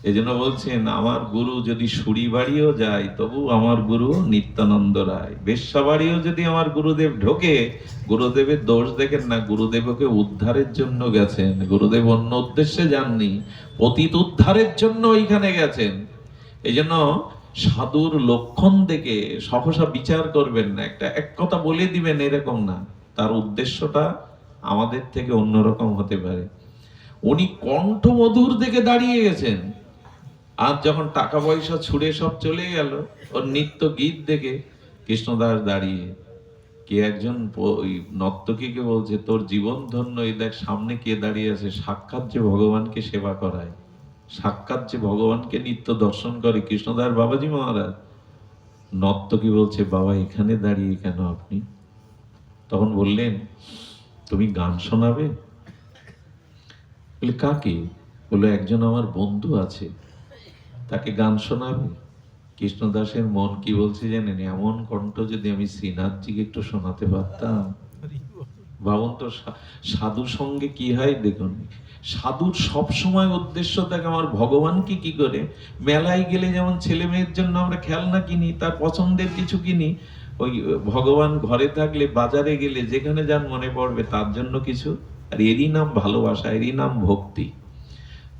এজন্য বলছেন আমার গুরু যদি সুরি বাড়িও যায় তবু আমার গুরু নিত্যানন্দ রায়। বেশ্যা বাড়িও যদি আমার গুরুদেব ঢোকে, গুরুদেবের দোষ দেখেন না, গুরুদেব ওকে উদ্ধারের জন্য গেছেন। গুরুদেব অন্য উদ্দেশ্যে যাননি, পতিত উদ্ধারের জন্য ওইখানে গেছেন। এই জন্য সাধুর লক্ষণ দেখে সহসা বিচার করবেন না, একটা এক কথা বলে দিবেন এরকম না, তার উদ্দেশ্যটা আমাদের থেকে অন্যরকম হতে পারে। উনি কণ্ঠ মধুর দেখে দাঁড়িয়ে গেছেন, আর যখন টাকা পয়সা ছুড়ে সব চলে গেল, ওর নিত্য গীত দেখে কৃষ্ণদাস দাঁড়িয়ে, কে একজন ওই নর্তকীকে বলছে তোর জীবন ধন্য, এই দেখ সামনে কে দাঁড়িয়ে আছে, সাক্ষাৎ যে ভগবানকে সেবা করায়, সাক্ষাৎ যে ভগবানকে নিত্য দর্শন করে কৃষ্ণদাস বাবাজি মহারাজ। নর্তকী বলছে বাবা এখানে দাঁড়িয়ে কেন আপনি? তখন বললেন তুমি গান শোনাবে? বলে কাকে? বললো একজন আমার বন্ধু আছে, তাকে গান শোনাবে। কৃষ্ণদাসের মন কি বলছে জানেন? এমন কণ্ঠ যদি আমি শ্রীনাথজিকে একটু শোনাতে পারতাম। ভাবুন তো সাধুর সঙ্গে কি হয় দেখুন। সাধুর সব সময় উদ্দেশ্য থাকে আমার ভগবানকে কি করে, মেলায় গেলে যেমন ছেলে মেয়ের জন্য আমরা খেলনা কিনি, তার পছন্দের কিছু কিনি, ওই ভগবান ঘরে থাকলে বাজারে গেলে যেখানে যান মনে পড়বে তার জন্য কিছু, আর এরই নাম ভালোবাসা, এরই নাম ভক্তি।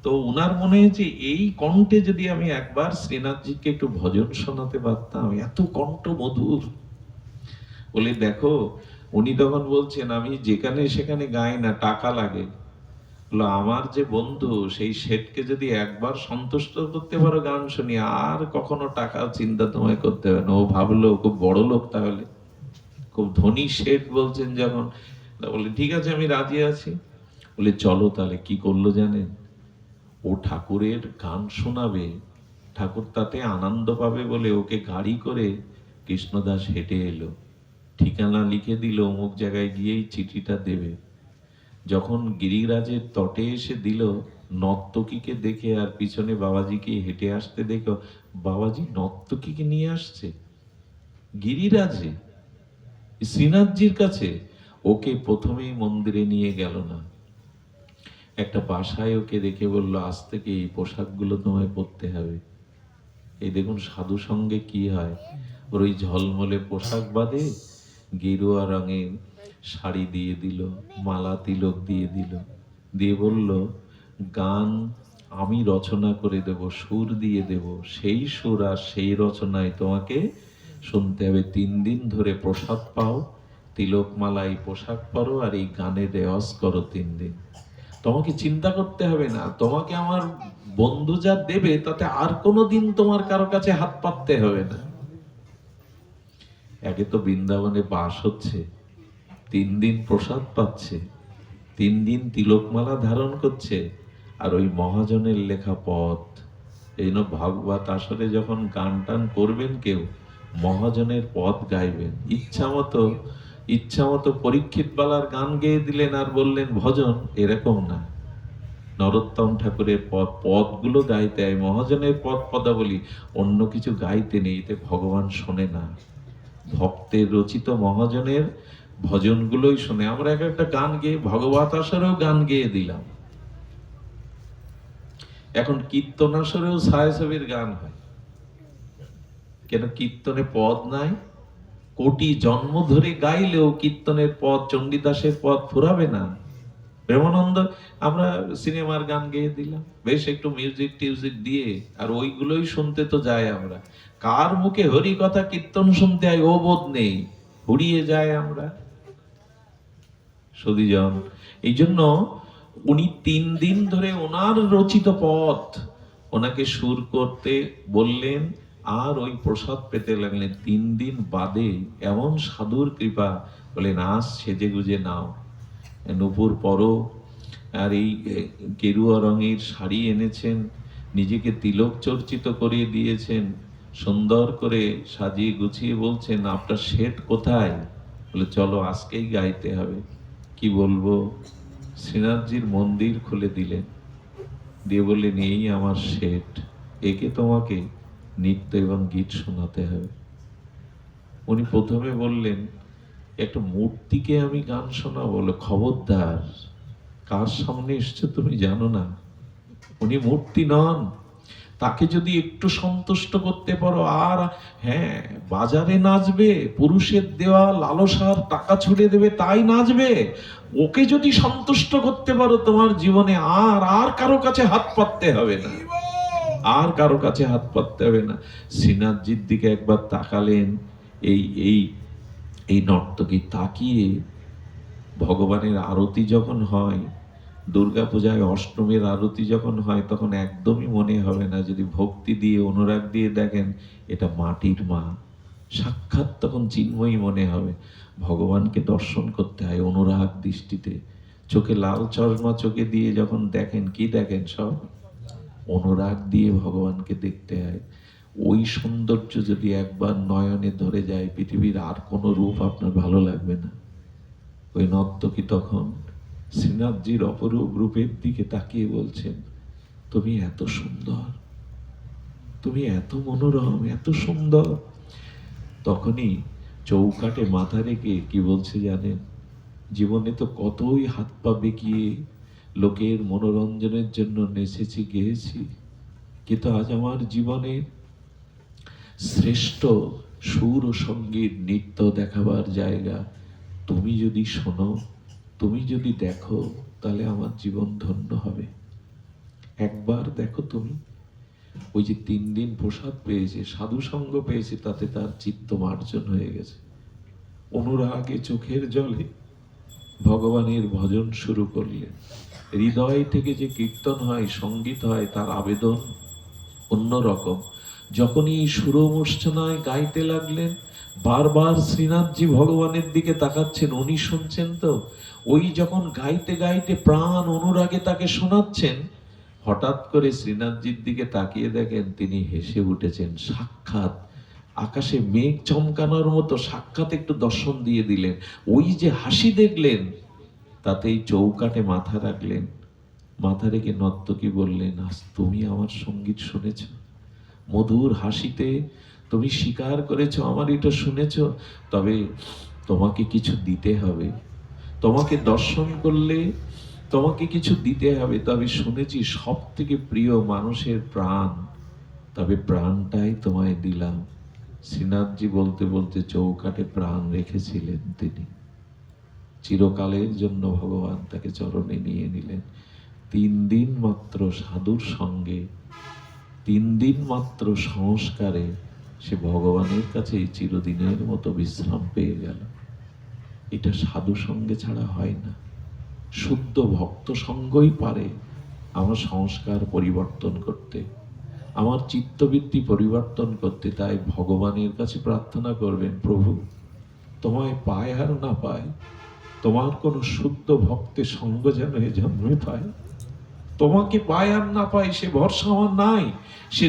তো উনার মনে হয়েছে এই কণ্ঠে যদি আমি একবার শ্রীনাথজিকে একটু ভজন শোনাতে পারতাম, এত কণ্ঠ মধুর। বলে দেখো, উনি তখন বলছেন আমি যেখানে সেখানে গাই না, টাকা লাগে। বললো আমার যে বন্ধু সেই শেঠকে যদি একবার সন্তুষ্ট করতে পারো গান শুনি, আর কখনো টাকা চিন্তা তোমায় করতে হবে না। ও ভাবলো খুব বড় লোক, তাহলে খুব ধনী শেঠ বলছেন যখন, বলে ঠিক আছে আমি রাজি আছি। বলে চলো তাহলে। কি করলো জানেন? ও ঠাকুরের গান শোনাবে, ঠাকুর তাতে আনন্দ পাবে বলে ওকে গাড়ি করে কৃষ্ণদাস হেঁটে এলো, ঠিকানা লিখে দিল অমুক জায়গায় গিয়েই চিঠিটা দেবে। যখন গিরিরাজের তটে এসে দিল, নর্তকীকে দেখে আর পিছনে বাবাজিকে হেঁটে আসতে দেখো, বাবাজি নর্তকীকে নিয়ে আসছে গিরিরাজে শ্রীনাথজির কাছে। ওকে প্রথমেই মন্দিরে নিয়ে গেল না, একটা বাসায় ওকে রেখে বলল আজ থেকে এই পোশাকগুলো তোমায় পরতে হবে। এই দেখুন সাধু সঙ্গে কি হয়, ওর ওই ঝলমলে পোশাক বাদে গেরুয়া রঙের শাড়ি দিয়ে দিল, মালা তিলক দিয়ে দিল, দিয়ে বলল গান আমি রচনা করে দেব, সুর দিয়ে দেব, সেই সুর আর সেই রচনায় তোমাকে শুনতে হবে। 3 দিন ধরে প্রসাদ পাও, তিলক মালাই পোশাক পরো, আর এই গানের রেওয়াজ করো 3 দিন। তোমাকে চিন্তা করতে হবে না, তোমাকে আমার বন্ধু যা দেবে তাতে আর কোনোদিন তোমার কারো কাছে হাত পাততে হবে না। একে তো বৃন্দাবনে বাস হচ্ছে, 3 দিন প্রসাদ পাচ্ছে, 3 দিন তিলকমালা ধারণ করছে, আর ওই মহাজনের লেখা পথ। এই জন্য ভাগবত আসরে যখন গান টান করবেন কেউ, মহাজনের পথ গাইবেন। ইচ্ছা মতো পরীক্ষিত বালার গান গেয়ে দিলেন আর বললেন ভজন, এরকম না। নরোত্তম ঠাকুরের পদগুলো গাইতে হয়, মহাজনের পদাবলী, অন্য কিছু গাইতে নেই, এতে ভগবান শোনে না। ভক্তের রচিত মহাজনের ভজনগুলোই শোনে। আমরা একটা গান গেয়ে ভগবত আসরেও গান গেয়ে দিলাম, এখন কীর্তন আসরেও ছায়াছবির গান হয়। কেন? কীর্তনে পদ নাই। কোটি জন্ম ধরে গাইলেও কীর্তনের পদ, চণ্ডীদাসের পদ ফুরাবে না। প্রেমানন্দ আমরা সিনেমার গান গেয়ে দিলাম, বেশ একটু মিউজিক টিউজিক দিয়ে, আর ওইগুলোই শুনতে তো যাই আমরা। কার মুখে হরি কথা কীর্তন শুনতে হয় ও বোধ নেই, উড়িয়ে যায় আমরা সুধীজন। এই জন্য উনি 3 দিন ধরে ওনার রচিত পথ ওনাকে সুর করতে বললেন, আর ওই প্রসাদ পেতে লাগলেন। 3 দিন বাদে এমন সাধুর কৃপা, বলে নাচ সেজে গুজে নাও, নূপুর পরো, আর এই গেরুয়া রঙের শাড়ি এনেছেন, নিজেকে তিলক চর্চিত করে দিয়েছেন, সুন্দর করে সাজিয়ে গুছিয়ে বলছেন আপনার শেঠ কোথায়? বলে চলো আজকেই গাইতে হবে। কি বলবো, শ্রীনাথজির মন্দির খুলে দিলেন, দিয়ে বললেন, এই আমার শেঠ, একে তোমাকে নৃত্য এবং গীত শোনাতে হবে। উনি প্রথমে বললেন, একটা মূর্তিকে আমি গান শোনাবো? বলে, খবরদার, কার সামনে এসছো তুমি জানো না, উনি মূর্তি নন। তাকে যদি একটু সন্তুষ্ট করতে পারো, আর হ্যাঁ, বাজারে নাচবে, পুরুষের দেওয়া লালসার টাকা ছুড়ে দেবে তাই নাচবে, ওকে যদি সন্তুষ্ট করতে পারো, তোমার জীবনে আর আর কারো কাছে হাত পাততে হবে না, আর কারো কাছে হাত পাততে হবে না। শ্রীনাথজির দিকে একবার তাকালেন এই এই এই নর্তকী, তাকিয়ে ভগবানের আরতি যখন হয়, দুর্গাপূজায় অষ্টমীর আরতি যখন হয়, তখন একদমই মনে হবে না, যদি ভক্তি দিয়ে অনুরাগ দিয়ে দেখেন এটা মাটির মা, সাক্ষাৎ তখন চিন্ময়ী মনে হবে। ভগবানকে দর্শন করতে হয় অনুরাগ দৃষ্টিতে, চোখে লাল চশমা চোখে দিয়ে যখন দেখেন, কি দেখেন? সব অনুরাগ দিয়ে ভগবানকে দেখতে হয়। ওই সৌন্দর্য যদি একবার নয়নে ধরে যায়, পৃথিবীর আর কোনো রূপ আপনার ভালো লাগবে না। ওই নর্তকী তখন শ্রীনাথজির অপরূপ রূপের দিকে তাকিয়ে বলছেন, তুমি এত সুন্দর, তুমি এত মনোরম, এত সুন্দর। তখনই চৌকাটে মাথা রেখে কি বলছে জানেন? জীবনে তো কতই হাত পা বেঁকিয়ে লোকের মনোরঞ্জনের জন্য নেচেছি, গেয়েছি, কিন্তু আজ আমার জীবনের শ্রেষ্ঠ সুর ও সঙ্গীত নৃত্য দেখাবার জায়গা তুমি যদি শোনো, তুমি যদি দেখো, তাহলে আমার জীবন ধন্য হবে। একবার দেখো তুমি, ওই যে 3 দিন প্রসাদ পেয়েছে, সাধু সঙ্গ পেয়েছে, তাতে তার চিত্ত মার্জন হয়ে গেছে। অনুরাগে চোখের জলে ভগবানের ভজন শুরু করলেন। হৃদয় থেকে যে কীর্তন হয়, সঙ্গীত হয়, তার আবেদন অন্যরকম। যখনই এই সুরমূর্ছনায় গাইতে লাগলেন, বারবার শ্রীনাথজি ভগবানের দিকে তাকাচ্ছেন, উনি শুনছেন তো। ওই যখন গাইতে গাইতে প্রাণ অনুরাগে তাকে শোনাচ্ছেন, হঠাৎ করে শ্রীনাথজির দিকে তাকিয়ে দেখেন তিনি হেসে উঠেছেন। সাক্ষাৎ আকাশে মেঘ চমকানোর মতো সাক্ষাৎ একটু দর্শন দিয়ে দিলেন। ওই যে হাসি দেখলেন, তাতেই চৌকাটে মাথা রাখলেন। মাথা রেখে নর্তকী বললেন, আজ তুমি আমার সঙ্গীত শুনেছ, মধুর হাসিতে তুমি স্বীকার করেছো আমার এটা শুনেছ, তবে তোমাকে কিছু দিতে হবে, তোমাকে দর্শন করলে তোমাকে কিছু দিতে হবে। তবে শুনেছি সব থেকে প্রিয় মানুষের প্রাণ, তবে প্রাণটাই তোমায় দিলাম। শ্রীনাথজি বলতে বলতে চৌকাটে প্রাণ রেখেছিলেন তিনি। চিরকালের জন্য ভগবান তাকে চরণে নিয়ে নিলেন। 3 দিন মাত্র সাধুর সঙ্গে, 3 দিন মাত্র সংস্কারে সে ভগবানের কাছে চিরদিনের মতো বিশ্রাম পেয়ে গেল। এটা সাধু সঙ্গে ছাড়া হয় না। শুদ্ধ ভক্ত সঙ্গই পারে আমার সংস্কার পরিবর্তন করতে, আমার চিত্তবৃত্তি পরিবর্তন করতে। তাই ভগবানের কাছে প্রার্থনা করবেন, প্রভু তোমায় পায় আর না পায়, তোমার কোনো শুদ্ধ ভক্তের সঙ্গ যেন এ জন্মে পায়। তোমাকে পায় আর না পায় সে ভরসা আমার নাই, সে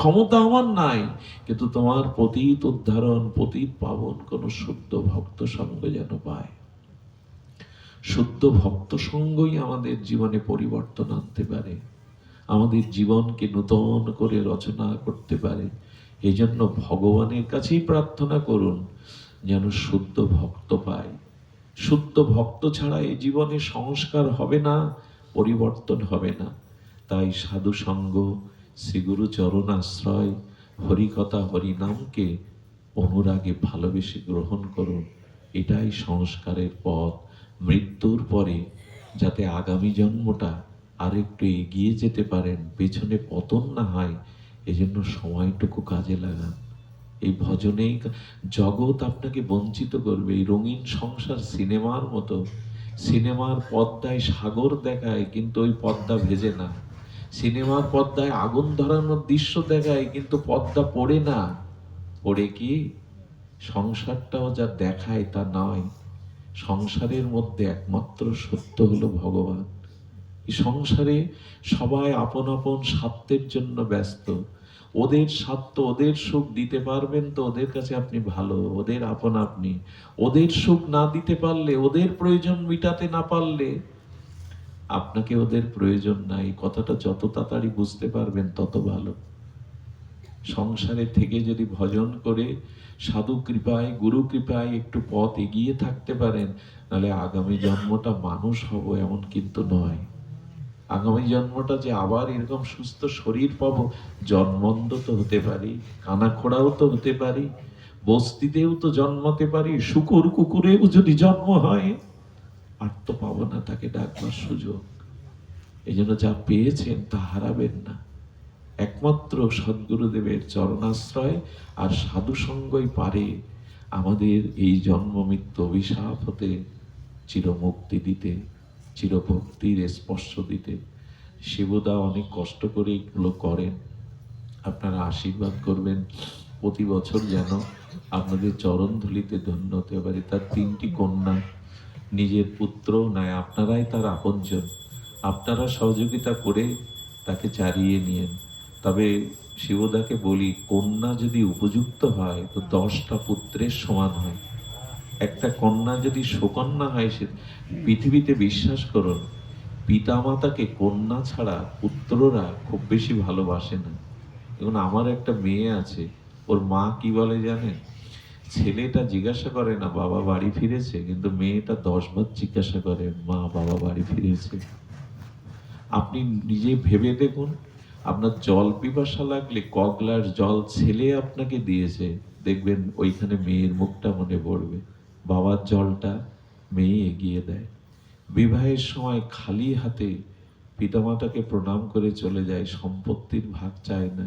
ক্ষমতা আমার নাই, কিন্তু তোমার পতিত উদ্ধারণ, পতিত পাবন কোন শুদ্ধ ভক্ত সঙ্গ যেন পায়। শুদ্ধ ভক্ত সঙ্গই আমাদের জীবনে পরিবর্তন আনতে পারে, আমাদের জীবনকে নূতন করে রচনা করতে পারে। এই জন্য ভগবানের কাছেই প্রার্থনা করুন যেন শুদ্ধ ভক্ত পায়। শুদ্ধ ভক্ত ছাড়া এই জীবনে সংস্কার হবে না, পরিবর্তন হবে না। তাই সাধু সঙ্গ, শ্রীগুরু চরণ আশ্রয়, হরিকথা হরিনামকে অনুরাগে ভালোবেসে গ্রহণ করুন। এটাই সংস্কারের পথ। মৃত্যুর পরে যাতে আগামী জন্মটা আরেকটু এগিয়ে যেতে পারেন, পেছনে পতন না হয়, এজন্য সময়টুকু কাজে লাগান। এই ভজনেই জগৎ আপনাকে বঞ্চিত করবে। এই রঙিন সংসার সিনেমার মতো, সিনেমার পর্দায় সাগর দেখায় কিন্তু ওই পর্দা ভেজে না, সিনেমার পর্দায় আগুন ধরানোর দৃশ্য দেখায় কিন্তু পর্দা পড়ে না। পড়ে কি? সংসারটাও যা দেখায় তা নয়। সংসারের মধ্যে একমাত্র সত্য হলো ভগবান। এই সংসারে সবাই আপন আপন স্বার্থের জন্য ব্যস্ত। ওদের স্বার্থ, ওদের সুখ দিতে পারবেন তো ওদের কাছে আপনি ভালো, ওদের আপন আপনি। ওদের সুখ না দিতে পারলে, ওদের প্রয়োজন মিটাতে না পারলে আপনাকে ওদের প্রয়োজন নাই। কথাটা যত তাড়াতাড়ি বুঝতে পারবেন তত ভালো। সংসারে থেকে যদি ভজন করে সাধু কৃপায়, গুরু কৃপায় একটু পথ এগিয়ে থাকতে পারেন, নাহলে আগামী জন্মটা মানুষ হব এমন কিন্তু নয়। আগামী জন্মটা যে আবার এরকম সুস্থ শরীর পাবো, জন্মন্ধ তো হতে পারি, কানাখোড়াও তো হতে পারি, বস্তিতেও তো জন্মাতে পারি, শুকুর কুকুরেও যদি জন্ম হয়, আর তো পাবো না তাকে ডাকবার সুযোগ। এই জন্য যা পেয়েছেন তা হারাবেন না। একমাত্র সদ্গুরুদেবের চরণাশ্রয় আর সাধু সঙ্গই পারে আমাদের এই জন্ম মৃত্যু অভিশাপ হতে চিরমুক্তি দিতে, চিরভক্তির স্পর্শ দিতে। শিবদা অনেক কষ্ট করে এগুলো করেন, আপনারা আশীর্বাদ করবেন প্রতি বছর যেন আপনাদের চরণ ধুলিতে ধন্য হতে পারে। তার 3টি কন্যা, নিজের পুত্র নয়, আপনারাই তার আপনজন। আপনারা সহযোগিতা করে তাকে চারিয়ে নিয়েন। তবে শিবদাকে বলি, কন্যা যদি উপযুক্ত হয় তো 10টা পুত্রের সমান হয়। একটা কন্যা যদি সুকন্যা হয়, সে পৃথিবীতে বিশ্বাস করুন, পিতামাতাকে কন্যা ছাড়া পুত্ররা খুব বেশি ভালোবাসে না। এখন আমার একটা মেয়ে আছে, ওর মা কি বলে জানেন? ছেলেটা জিজ্ঞাসা করে না বাবা বাড়ি ফিরেছে, কিন্তু মেয়েটা 10 বার জিজ্ঞাসা করে মা বাবা বাড়ি ফিরেছে। আপনি নিজে ভেবে দেখুন, আপনার জল পিপাসা লাগলে ক গ্লাস জল ছেলে আপনাকে দিয়েছে, দেখবেন ওইখানে মেয়ের মুখটা মনে পড়বে। বাবার জলটা মেয়ে এগিয়ে দেয়। বিবাহের সময় খালি হাতে পিতামাতাকে প্রণাম করে চলে যায়, সম্পত্তির ভাগ চায় না,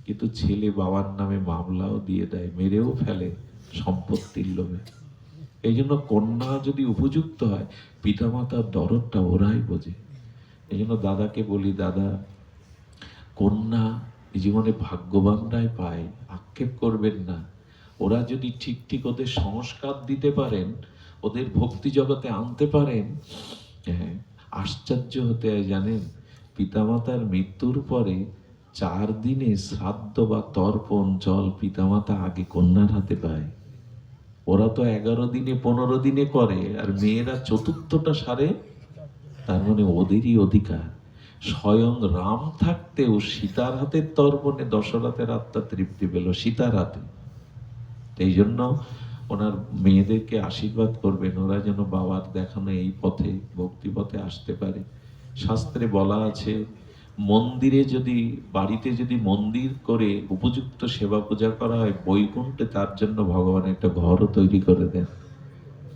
কিন্তু ছেলে বাবার নামে মামলাও দিয়ে দেয়, মেরেও ফেলে সম্পত্তির লোভে। এই জন্য কন্যা যদি উপযুক্ত হয়, পিতামাতার দরদটা ওরাই বোঝে। এই জন্য দাদাকে বলি, দাদা কন্যা জীবনে ভাগ্যবানরাই পায়, আক্ষেপ করবেন না। ওরা যদি ঠিক ঠিক ওদের সংস্কার দিতে পারেন, ওদের ভক্তি জগতে আনতে পারেন, হ্যাঁ, আশ্চর্য হতে হয় জানেন। পিতামাতার মৃত্যুর পরে 4 দিনে শ্রাদ্ধ বা তর্পণ জল পিতামাতা আগে কন্যার হাতে পায়। ওরা তো 11 দিনে 15 দিনে করে, আর মেয়েরা চতুর্থটা সারে। তার মানে ওদেরই অধিকার। স্বয়ং রাম থাকতেও সীতার হাতের তর্পণে দশরথের আত্মা তৃপ্তি পেল, সীতার হাতে। এই জন্য ওনার মেয়েদেরকে আশীর্বাদ করবেন, ওরা যেন বাবার দেখানো এই পথে, ভক্তি পথে আসতে পারে। শাস্ত্রে বলা আছে, মন্দিরে যদি, বাড়িতে যদি মন্দির করে উপযুক্ত সেবা পূজা করা হয়, বৈকুণ্ঠে তার জন্য ভগবান একটা ঘরও তৈরি করে দেন।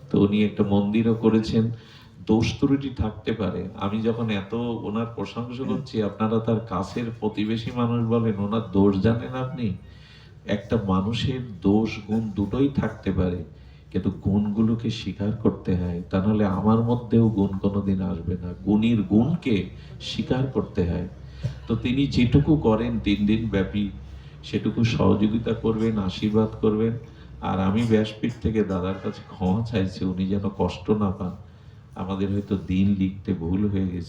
তো উনি একটা মন্দিরও করেছেন। দোষ ত্রুটি থাকতে পারে, আমি যখন এত ওনার প্রশংসা করছি, আপনারা তার কাছের প্রতিবেশী মানুষ বলেন, ওনার দোষ জানেন আপনি? একটা মানুষের দোষ গুণ দুটোই থাকতে পারে, কিন্তু গুণগুলোকে স্বীকার করতে হয়, তা নাহলে আমার মধ্যেও গুণ কোনোদিন আসবে না। গুণীর গুণকে স্বীকার করতে হয়। তো তিনি যেটুকু করেন 3 দিন ব্যাপী, সেটুকু সহযোগিতা করবেন, আশীর্বাদ করবেন। আর আমি ব্যাসপীঠ থেকে দাদার কাছে ক্ষমা চাইছি, উনি যেন কষ্ট না পান। আমাদের হয়তো দিন লিখতে ভুল হয়ে গেছে।